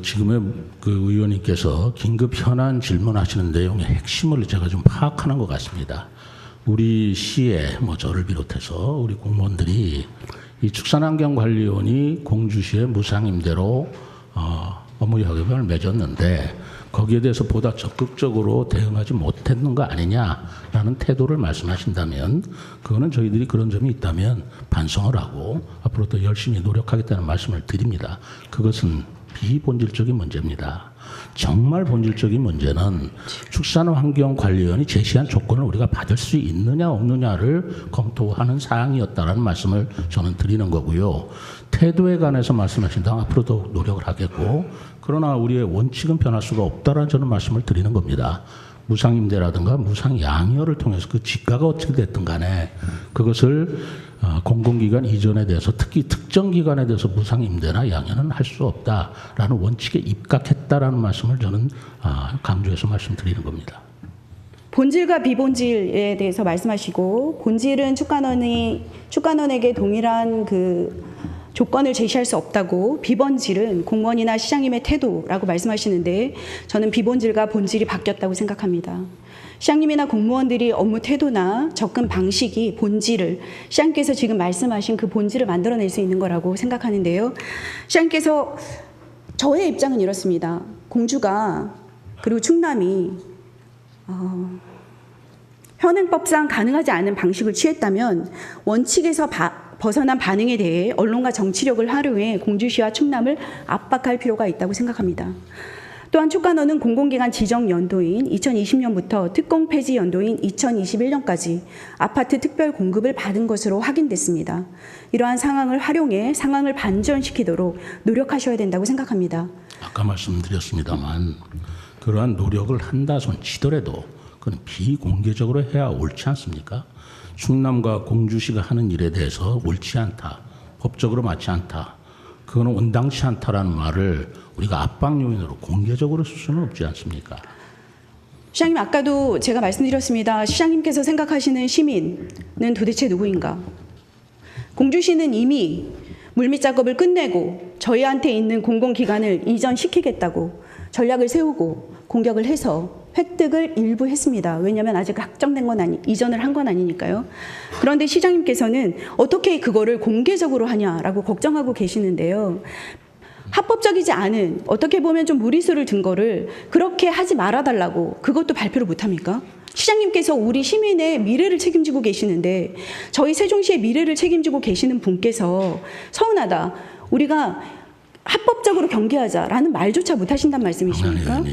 지금의 의원님께서 긴급 현안 질문하시는 내용의 핵심을 제가 좀 파악하는 것 같습니다. 우리 시에 저를 비롯해서 우리 공무원들이 이 축산환경관리원이 공주시의 무상임대로 업무 협약을 맺었는데 거기에 대해서 보다 적극적으로 대응하지 못했는 거 아니냐라는 태도를 말씀하신다면, 그거는 저희들이 그런 점이 있다면 반성을 하고 앞으로 더 열심히 노력하겠다는 말씀을 드립니다. 그것은 비본질적인 문제입니다. 정말 본질적인 문제는 축산환경관리원이 제시한 조건을 우리가 받을 수 있느냐 없느냐를 검토하는 사항이었다라는 말씀을 저는 드리는 거고요. 태도에 관해서 말씀하신다면 앞으로도 노력을 하겠고, 그러나 우리의 원칙은 변할 수가 없다라는 저는 말씀을 드리는 겁니다. 무상임대라든가 무상양여를 통해서 그 지가가 어떻게 됐든 간에 그것을 공공기관 이전에 대해서, 특히 특정 기관에 대해서 무상임대나 양여는 할 수 없다라는 원칙에 입각했다라는 말씀을 저는 강조해서 말씀드리는 겁니다. 본질과 비본질에 대해서 말씀하시고, 본질은 축관원에게 동일한 조건을 제시할 수 없다고, 비본질은 공무원이나 시장님의 태도라고 말씀하시는데 저는 비본질과 본질이 바뀌었다고 생각합니다. 시장님이나 공무원들이 업무 태도나 접근 방식이 본질을, 시장님께서 지금 말씀하신 그 본질을 만들어낼 수 있는 거라고 생각하는데요. 시장님께서, 저의 입장은 이렇습니다. 공주가 그리고 충남이 현행법상 가능하지 않은 방식을 취했다면 원칙에서 벗어난 반응에 대해 언론과 정치력을 활용해 공주시와 충남을 압박할 필요가 있다고 생각합니다. 또한 축관원은 공공기관 지정 연도인 2020년부터 특공 폐지 연도인 2021년까지 아파트 특별 공급을 받은 것으로 확인됐습니다. 이러한 상황을 활용해 상황을 반전시키도록 노력하셔야 된다고 생각합니다. 아까 말씀드렸습니다만 그러한 노력을 한다 손 치더라도 그건 비공개적으로 해야 옳지 않습니까? 충남과 공주시가 하는 일에 대해서 옳지 않다, 법적으로 맞지 않다, 그거는 온당치 않다라는 말을 우리가 압박 요인으로 공개적으로 쓸 수는 없지 않습니까? 시장님, 아까도 제가 말씀드렸습니다. 시장님께서 생각하시는 시민은 도대체 누구인가? 공주시는 이미 물밑 작업을 끝내고 저희한테 있는 공공기관을 이전시키겠다고 전략을 세우고 공격을 해서 획득을 일부 했습니다. 왜냐하면 아직 확정된 건 이전을 한 건 아니니까요. 그런데 시장님께서는 어떻게 그거를 공개적으로 하냐라고 걱정하고 계시는데요. 합법적이지 않은, 어떻게 보면 좀 무리수를 둔 거를 그렇게 하지 말아달라고 그것도 발표를 못합니까? 시장님께서 우리 시민의 미래를 책임지고 계시는데, 저희 세종시의 미래를 책임지고 계시는 분께서 서운하다, 우리가 합법적으로 경계하자라는 말조차 못하신단 말씀이십니까?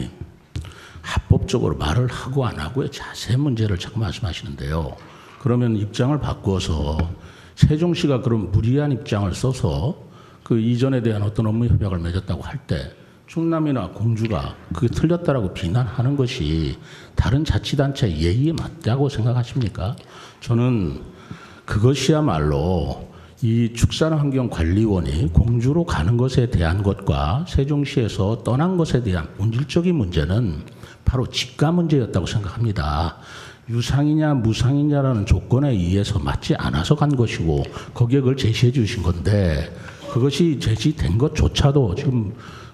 합법적으로 말을 하고 안 하고의 자세 문제를 자꾸 말씀하시는데요. 그러면 입장을 바꾸어서 세종시가 그런 무리한 입장을 써서 그 이전에 대한 어떤 업무 협약을 맺었다고 할 때 충남이나 공주가 그게 틀렸다라고 비난하는 것이 다른 자치단체의 예의에 맞다고 생각하십니까? 저는 그것이야말로 이 축산환경관리원이 공주로 가는 것에 대한 것과 세종시에서 떠난 것에 대한 본질적인 문제는 바로 직가 문제였다고 생각합니다. 유상이냐 무상이냐라는 조건에 의해서 맞지 않아서 간 것이고 거기에 그걸 제시해 주신 건데 그것이 제시된 것조차도 지금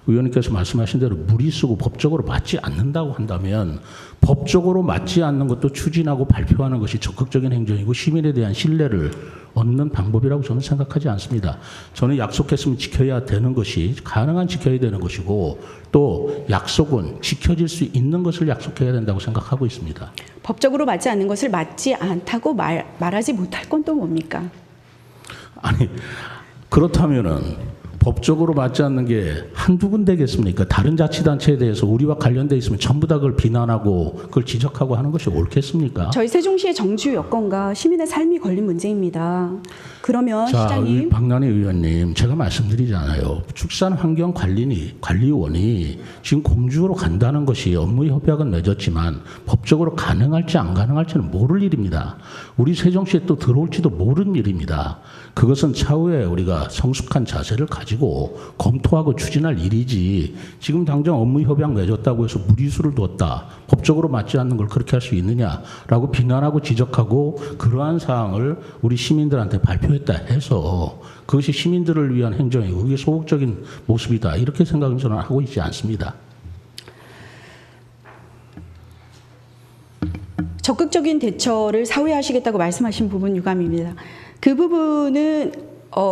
의원님께서 말씀하신 대로 무리수고 법적으로 맞지 않는다고 한다면 법적으로 맞지 않는 것도 추진하고 발표하는 것이 적극적인 행정이고 시민에 대한 신뢰를 얻는 방법이라고 저는 생각하지 않습니다. 저는 약속했으면 지켜야 되는 것이 가능한 지켜야 되는 것이고 또 약속은 지켜질 수 있는 것을 약속해야 된다고 생각하고 있습니다. 법적으로 맞지 않는 것을 맞지 않다고 말하지 못할 건 또 뭡니까? 아니 그렇다면은 법적으로 맞지 않는 게 한두 군데겠습니까? 다른 자치단체에 대해서 우리와 관련돼 있으면 전부 다 그걸 비난하고 그걸 지적하고 하는 것이 옳겠습니까? 저희 세종시의 정주 여건과 시민의 삶이 걸린 문제입니다. 그러면 자, 시장님. 박난희 의원님, 제가 말씀드리잖아요. 축산환경관리원이 지금 공주로 간다는 것이 업무 협약은 맺었지만 법적으로 가능할지 안 가능할지는 모를 일입니다. 우리 세종시에 또 들어올지도 모르는 일입니다. 그것은 차후에 우리가 성숙한 자세를 가지고 검토하고 추진할 일이지 지금 당장 업무 협약 맺었다고 해서 무리수를 뒀다. 법적으로 맞지 않는 걸 그렇게 할 수 있느냐라고 비난하고 지적하고 그러한 사항을 우리 시민들한테 발표했다 해서 그것이 시민들을 위한 행정이고 그게 소극적인 모습이다. 이렇게 생각은 저는 하고 있지 않습니다. 적극적인 대처를 사후에 하시겠다고 말씀하신 부분 유감입니다. 그 부분은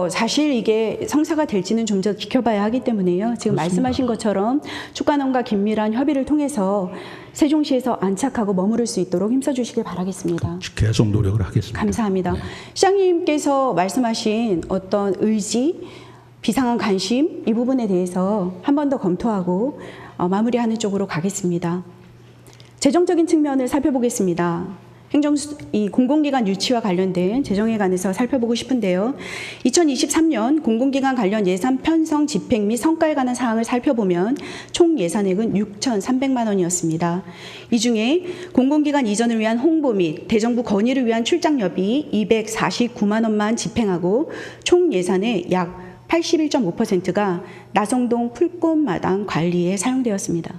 사실 이게 성사가 될지는 좀 더 지켜봐야 하기 때문에요. 지금 그렇습니다. 말씀하신 것처럼 축관원과 긴밀한 협의를 통해서 세종시에서 안착하고 머무를 수 있도록 힘써주시길 바라겠습니다. 계속 노력을 하겠습니다. 감사합니다. 네. 시장님께서 말씀하신 어떤 의지, 비상한 관심 이 부분에 대해서 한 번 더 검토하고 마무리하는 쪽으로 가겠습니다. 재정적인 측면을 살펴보겠습니다. 이 공공기관 유치와 관련된 재정에 관해서 살펴보고 싶은데요. 2023년 공공기관 관련 예산 편성 집행 및 성과에 관한 사항을 살펴보면 총 예산액은 6,300만 원이었습니다. 이 중에 공공기관 이전을 위한 홍보 및 대정부 건의를 위한 출장료비 249만 원만 집행하고 총 예산의 약 81.5%가 나성동 풀꽃마당 관리에 사용되었습니다.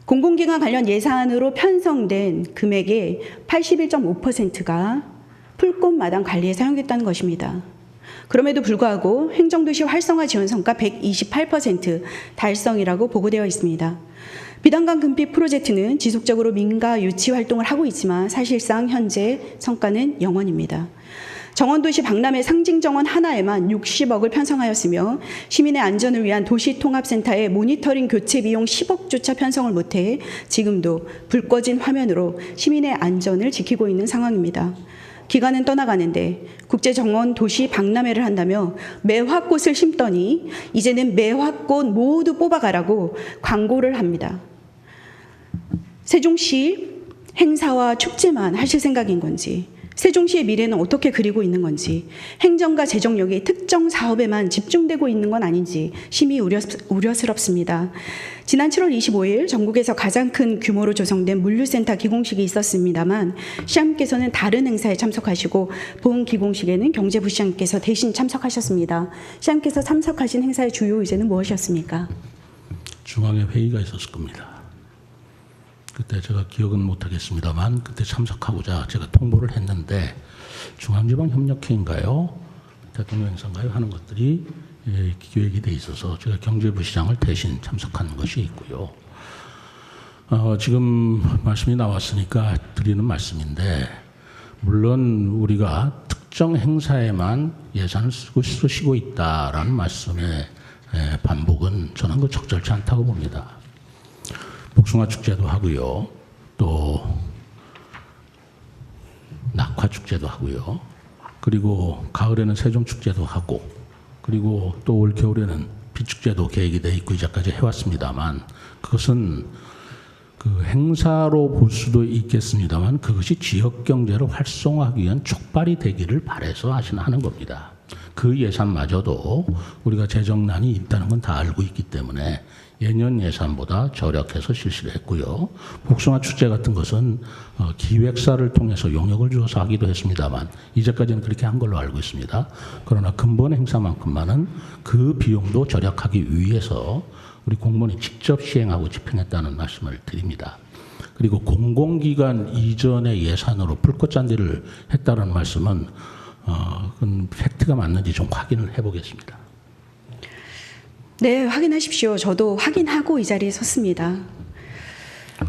공공기관 관련 예산으로 편성된 금액의 81.5%가 풀꽃마당 관리에 사용됐다는 것입니다. 그럼에도 불구하고 행정도시 활성화 지원 성과 128% 달성이라고 보고되어 있습니다. 비단강 금빛 프로젝트는 지속적으로 민가 유치 활동을 하고 있지만 사실상 현재 성과는 0원입니다. 정원도시 박람회 상징정원 하나에만 60억을 편성하였으며 시민의 안전을 위한 도시통합센터의 모니터링 교체 비용 10억조차 편성을 못해 지금도 불 꺼진 화면으로 시민의 안전을 지키고 있는 상황입니다. 기간은 떠나가는데 국제정원 도시 박람회를 한다며 매화꽃을 심더니 이제는 매화꽃 모두 뽑아가라고 광고를 합니다. 세종시 행사와 축제만 하실 생각인 건지 세종시의 미래는 어떻게 그리고 있는 건지 행정과 재정력이 특정 사업에만 집중되고 있는 건 아닌지 심히 우려스럽습니다. 지난 7월 25일 전국에서 가장 큰 규모로 조성된 물류센터 기공식이 있었습니다만 시장님께서는 다른 행사에 참석하시고 본 기공식에는 경제부 시장님께서 대신 참석하셨습니다. 시장님께서 참석하신 행사의 주요 의제는 무엇이었습니까? 중앙에 회의가 있었을 겁니다. 그때 제가 기억은 못하겠습니다만 그때 참석하고자 제가 통보를 했는데 중앙지방협력회인가요? 대통령 행사인가요? 하는 것들이 기획이 돼 있어서 제가 경제부 시장을 대신 참석하는 것이 있고요. 지금 말씀이 나왔으니까 드리는 말씀인데 물론 우리가 특정 행사에만 예산을 쓰시고 있다라는 말씀의 반복은 저는 그 적절치 않다고 봅니다. 복숭아 축제도 하고요. 또 낙화 축제도 하고요. 그리고 가을에는 세종 축제도 하고 그리고 또 올 겨울에는 비축제도 계획이 돼 있고 이제까지 해왔습니다만 그것은 그 행사로 볼 수도 있겠습니다만 그것이 지역 경제를 활성화하기 위한 촉발이 되기를 바라서 하는 겁니다. 그 예산마저도 우리가 재정난이 있다는 건 다 알고 있기 때문에 예년 예산보다 절약해서 실시를 했고요. 복숭아 축제 같은 것은 기획사를 통해서 용역을 주어서 하기도 했습니다만 이제까지는 그렇게 한 걸로 알고 있습니다. 그러나 근본 행사만큼만은 그 비용도 절약하기 위해서 우리 공무원이 직접 시행하고 집행했다는 말씀을 드립니다. 그리고 공공기관 이전의 예산으로 불꽃잔디를 했다는 말씀은 그건 팩트가 맞는지 좀 확인을 해보겠습니다. 네, 확인하십시오. 저도 확인하고 이 자리에 섰습니다.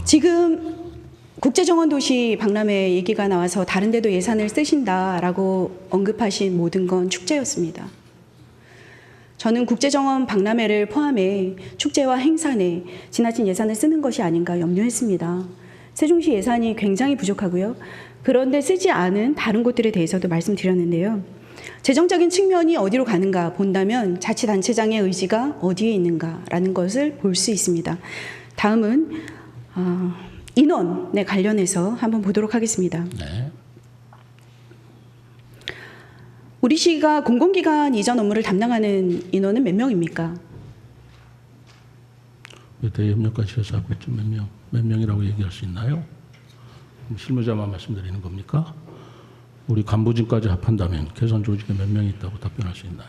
지금 국제정원도시 박람회 얘기가 나와서 다른 데도 예산을 쓰신다라고 언급하신 모든 건 축제였습니다. 저는 국제정원 박람회를 포함해 축제와 행사 내 지나친 예산을 쓰는 것이 아닌가 염려했습니다. 세종시 예산이 굉장히 부족하고요. 그런데 쓰지 않은 다른 곳들에 대해서도 말씀드렸는데요. 재정적인 측면이 어디로 가는가 본다면 자치단체장의 의지가 어디에 있는가라는 것을 볼 수 있습니다. 다음은 인원에 관련해서 한번 보도록 하겠습니다. 네. 우리 시가 공공기관 이전 업무를 담당하는 인원은 몇 명입니까? 대협력과시에서 하고 있죠. 몇 명이라고 얘기할 수 있나요? 실무자만 말씀드리는 겁니까? 우리 간부진까지 합한다면 개선 조직에 몇 명이 있다고 답변할 수 있나요?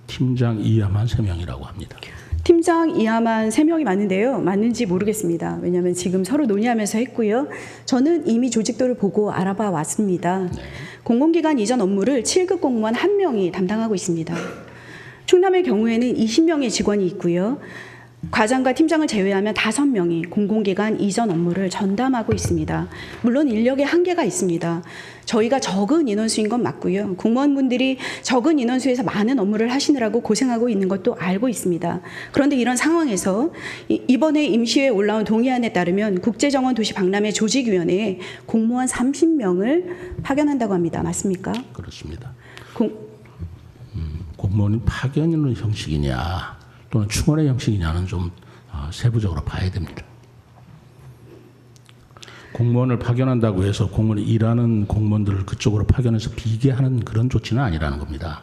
팀장 이하만 3명이라고 합니다. 팀장 이하만 3명이 맞는데요. 맞는지 모르겠습니다. 왜냐하면 지금 서로 논의하면서 했고요. 저는 이미 조직도를 보고 알아봐 왔습니다. 네. 공공기관 이전 업무를 7급 공무원 1명이 담당하고 있습니다. 충남의 경우에는 20명의 직원이 있고요. 과장과 팀장을 제외하면 5명이 공공기관 이전 업무를 전담하고 있습니다. 물론 인력의 한계가 있습니다. 저희가 적은 인원수인 건 맞고요. 공무원분들이 적은 인원수에서 많은 업무를 하시느라고 고생하고 있는 것도 알고 있습니다. 그런데 이런 상황에서 이번에 임시회에 올라온 동의안에 따르면 국제정원도시 박람회 조직위원회에 공무원 30명을 파견한다고 합니다. 맞습니까? 그렇습니다. 공무원이 파견이는 형식이냐 또는 충원의 형식이냐는 좀 세부적으로 봐야 됩니다. 공무원을 파견한다고 해서 공무원이 일하는 공무원들을 그쪽으로 파견해서 비계하는 그런 조치는 아니라는 겁니다.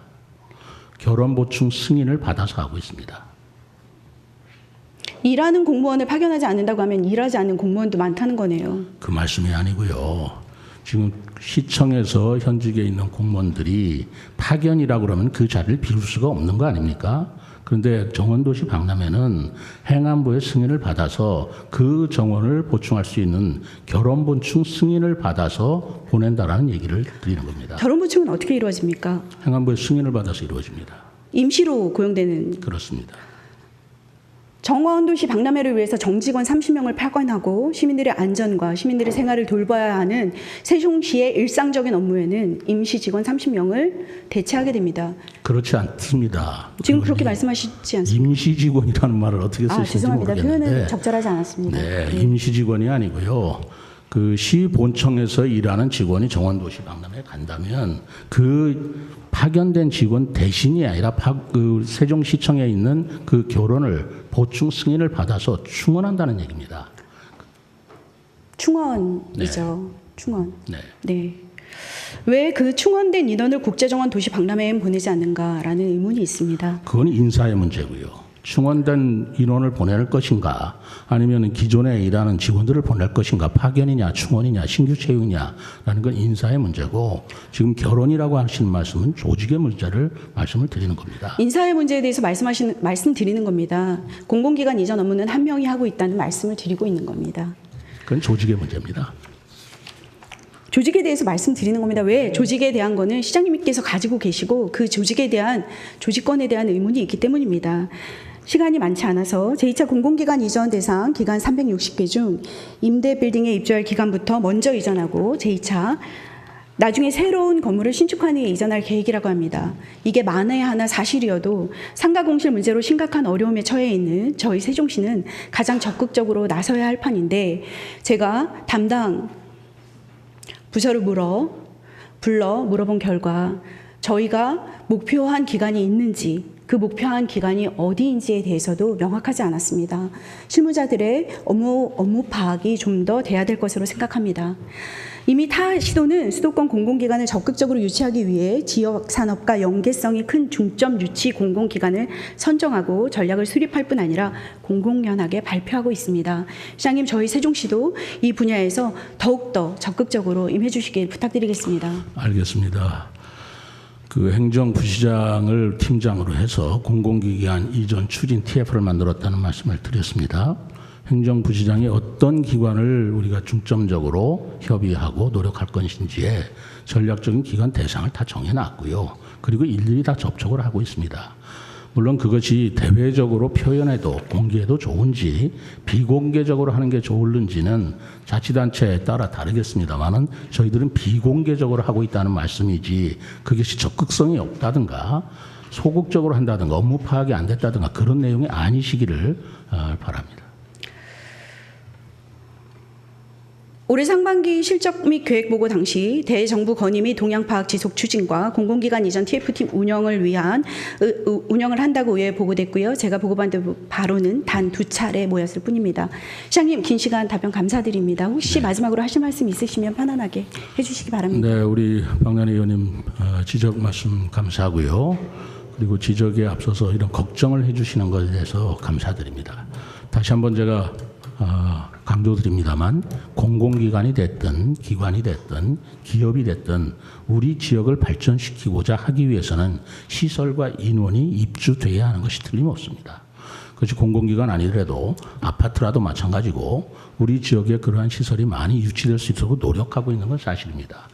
결혼 보충 승인을 받아서 하고 있습니다. 일하는 공무원을 파견하지 않는다고 하면 일하지 않는 공무원도 많다는 거네요. 그 말씀이 아니고요. 지금 시청에서 현직에 있는 공무원들이 파견이라고 그러면 그 자리를 비울 수가 없는 거 아닙니까? 그런데 정원도시 박람회는 행안부의 승인을 받아서 그 정원을 보충할 수 있는 결혼보충 승인을 받아서 보낸다라는 얘기를 드리는 겁니다. 결혼보충은 어떻게 이루어집니까? 행안부의 승인을 받아서 이루어집니다. 임시로 고용되는. 그렇습니다. 정원도시 박람회를 위해서 정직원 30명을 파견하고 시민들의 안전과 시민들의 생활을 돌봐야 하는 세종시의 일상적인 업무에는 임시 직원 30명을 대체하게 됩니다. 그렇지 않습니다. 지금 그렇게 말씀하시지 않습니까? 임시 직원이라는 말을 어떻게 쓰시는지 죄송합니다. 모르겠는데 표현은 적절하지 않았습니다. 네, 임시 직원이 아니고요. 그 시 본청에서 일하는 직원이 정원도시 박람회에 간다면 그 파견된 직원 대신이 아니라 그 세종시청에 있는 그 결혼을 보충 승인을 받아서 충원한다는 얘기입니다. 충원이죠. 충원. 네. 네. 왜 그 충원된 인원을 국제정원 도시 박람회에 보내지 않는가라는 의문이 있습니다. 그건 인사의 문제고요. 충원된 인원을 보낼 것인가 아니면 기존에 일하는 직원들을 보낼 것인가 파견이냐 충원이냐 신규 채용이냐라는 건 인사의 문제고 지금 결혼이라고 하시는 말씀은 조직의 문제를 말씀을 드리는 겁니다. 인사의 문제에 대해서 말씀드리는 겁니다. 공공기관 이전 업무는 1명이 하고 있다는 말씀을 드리고 있는 겁니다. 그건 조직의 문제입니다. 조직에 대해서 말씀드리는 겁니다. 왜? 조직에 대한 거는 시장님께서 가지고 계시고 그 조직에 대한 조직권에 대한 의문이 있기 때문입니다. 시간이 많지 않아서 제2차 공공기관 이전 대상 기간 360개 중 임대 빌딩에 입주할 기간부터 먼저 이전하고 제2차 나중에 새로운 건물을 신축한 후에 이전할 계획이라고 합니다. 이게 만에 하나 사실이어도 상가 공실 문제로 심각한 어려움에 처해 있는 저희 세종시는 가장 적극적으로 나서야 할 판인데 제가 담당 부서를 물어본 결과 저희가 목표한 기간이 있는지 그 목표한 기관이 어디인지에 대해서도 명확하지 않았습니다. 실무자들의 업무 파악이 좀 더 돼야 될 것으로 생각합니다. 이미 타 시도는 수도권 공공기관을 적극적으로 유치하기 위해 지역 산업과 연계성이 큰 중점 유치 공공기관을 선정하고 전략을 수립할 뿐 아니라 공공연하게 발표하고 있습니다. 시장님, 저희 세종시도 이 분야에서 더욱더 적극적으로 임해 주시길 부탁드리겠습니다. 알겠습니다. 그 행정부시장을 팀장으로 해서 공공기관 이전 추진 TF를 만들었다는 말씀을 드렸습니다. 행정부시장이 어떤 기관을 우리가 중점적으로 협의하고 노력할 것인지에 전략적인 기관 대상을 다 정해놨고요. 그리고 일일이 다 접촉을 하고 있습니다. 물론 그것이 대외적으로 표현해도 공개해도 좋은지 비공개적으로 하는 게 좋을는지는 자치단체에 따라 다르겠습니다만은 저희들은 비공개적으로 하고 있다는 말씀이지 그것이 적극성이 없다든가 소극적으로 한다든가 업무 파악이 안 됐다든가 그런 내용이 아니시기를 바랍니다. 올해 상반기 실적 및 계획 보고 당시 대정부 건의 및 동향 파악 지속 추진과 공공기관 이전 TF팀 운영을 한다고 의회 보고됐고요. 제가 보고받은 바로는 단 2차례 모였을 뿐입니다. 시장님, 긴 시간 답변 감사드립니다. 혹시 마지막으로 하실 말씀 있으시면 편안하게 해주시기 바랍니다. 네, 우리 박난희 의원님 지적 말씀 감사하고요. 그리고 지적에 앞서서 이런 걱정을 해주시는 것에 대해서 감사드립니다. 다시 한번 제가 강조드립니다만 공공기관이 됐든 기관이 됐든 기업이 됐든 우리 지역을 발전시키고자 하기 위해서는 시설과 인원이 입주돼야 하는 것이 틀림없습니다. 그것이 공공기관 아니더라도 아파트라도 마찬가지고 우리 지역에 그러한 시설이 많이 유치될 수 있도록 노력하고 있는 건 사실입니다.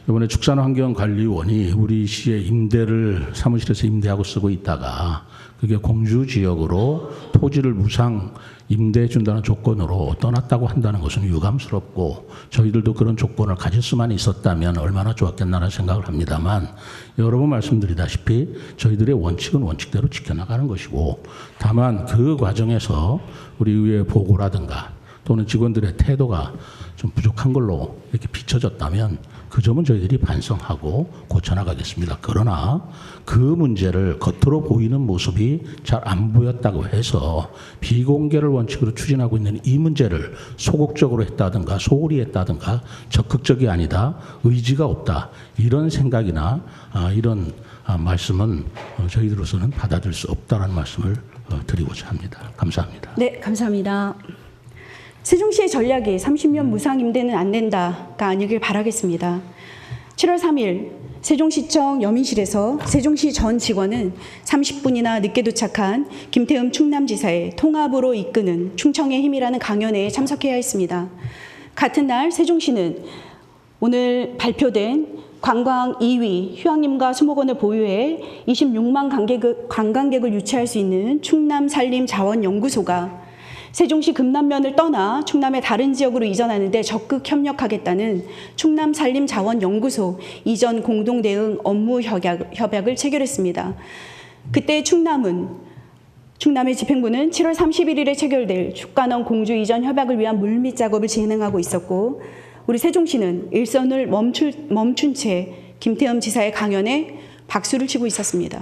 이번에 축산환경관리원이 우리 시의 임대를 사무실에서 임대하고 쓰고 있다가 그게 공주지역으로 토지를 무상 임대해 준다는 조건으로 떠났다고 한다는 것은 유감스럽고 저희들도 그런 조건을 가질 수만 있었다면 얼마나 좋았겠나라는 생각을 합니다만 여러 번 말씀드리다시피 저희들의 원칙은 원칙대로 지켜나가는 것이고 다만 그 과정에서 우리 의회 보고라든가 또는 직원들의 태도가 좀 부족한 걸로 이렇게 비춰졌다면 그 점은 저희들이 반성하고 고쳐나가겠습니다. 그러나 그 문제를 겉으로 보이는 모습이 잘 안 보였다고 해서 비공개를 원칙으로 추진하고 있는 이 문제를 소극적으로 했다든가 소홀히 했다든가 적극적이 아니다, 의지가 없다 이런 생각이나 이런 말씀은 저희들로서는 받아들일 수 없다는 말씀을 드리고자 합니다. 감사합니다. 네, 감사합니다. 세종시의 전략이 30년 무상 임대는 안 된다가 아니길 바라겠습니다. 7월 3일 세종시청 여민실에서 세종시 전 직원은 30분이나 늦게 도착한 김태흠 충남지사의 통합으로 이끄는 충청의 힘이라는 강연회에 참석해야 했습니다. 같은 날 세종시는 오늘 발표된 관광 2위 휴양림과 수목원을 보유해 26만 관광객을 유치할 수 있는 충남산림자원연구소가 세종시 금남면을 떠나 충남의 다른 지역으로 이전하는 데 적극 협력하겠다는 충남산림자원연구소 이전 공동대응 업무 협약을 체결했습니다. 그때 충남의 집행부는 7월 31일에 체결될 축간원 공주 이전 협약을 위한 물밑 작업을 진행하고 있었고 우리 세종시는 일선을 멈춘 채 김태흠 지사의 강연에 박수를 치고 있었습니다.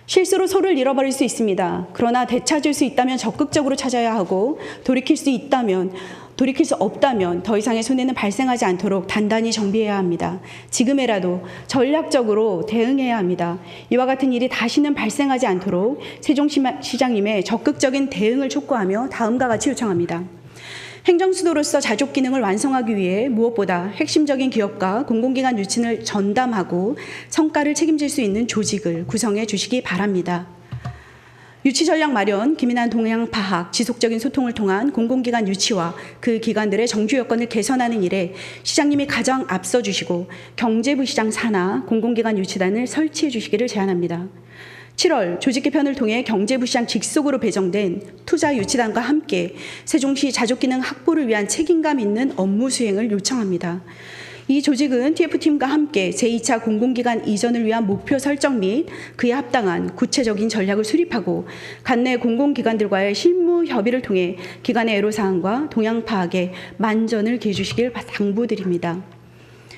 실수로 소를 잃어버릴 수 있습니다. 그러나 되찾을 수 있다면 적극적으로 찾아야 하고 돌이킬 수 없다면 더 이상의 손해는 발생하지 않도록 단단히 정비해야 합니다. 지금이라도 전략적으로 대응해야 합니다. 이와 같은 일이 다시는 발생하지 않도록 세종시장님의 적극적인 대응을 촉구하며 다음과 같이 요청합니다. 행정수도로서 자족 기능을 완성하기 위해 무엇보다 핵심적인 기업과 공공기관 유치를 전담하고 성과를 책임질 수 있는 조직을 구성해 주시기 바랍니다. 유치 전략 마련, 기민한 동향 파악, 지속적인 소통을 통한 공공기관 유치와 그 기관들의 정주 여건을 개선하는 일에 시장님이 가장 앞서 주시고 경제부시장 산하 공공기관 유치단을 설치해 주시기를 제안합니다. 7월 조직 개편을 통해 경제부시장 직속으로 배정된 투자유치단과 함께 세종시 자족기능 확보를 위한 책임감 있는 업무 수행을 요청합니다. 이 조직은 TF팀과 함께 제2차 공공기관 이전을 위한 목표 설정 및 그에 합당한 구체적인 전략을 수립하고 관내 공공기관들과의 실무 협의를 통해 기관의 애로사항과 동향 파악에 만전을 기해 주시길 당부드립니다.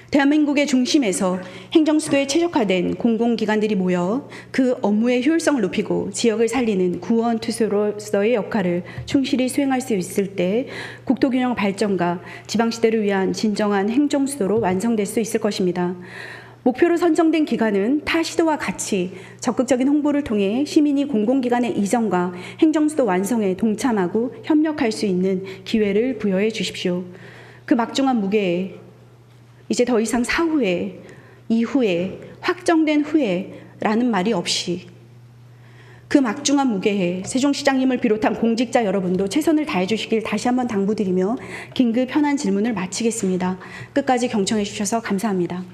대한민국의 중심에서 행정수도에 최적화된 공공기관들이 모여 그 업무의 효율성을 높이고 지역을 살리는 구원투수로서의 역할을 충실히 수행할 수 있을 때 국토균형 발전과 지방시대를 위한 진정한 행정수도로 완성될 수 있을 것입니다. 목표로 선정된 기관은 타 시도와 같이 적극적인 홍보를 통해 시민이 공공기관의 이전과 행정수도 완성에 동참하고 협력할 수 있는 기회를 부여해 주십시오. 그 막중한 무게에 이제 더 이상 사후에, 이후에, 확정된 후에라는 말이 없이 그 막중한 무게에 세종시장님을 비롯한 공직자 여러분도 최선을 다해 주시길 다시 한번 당부드리며 긴급 현안 질문을 마치겠습니다. 끝까지 경청해 주셔서 감사합니다.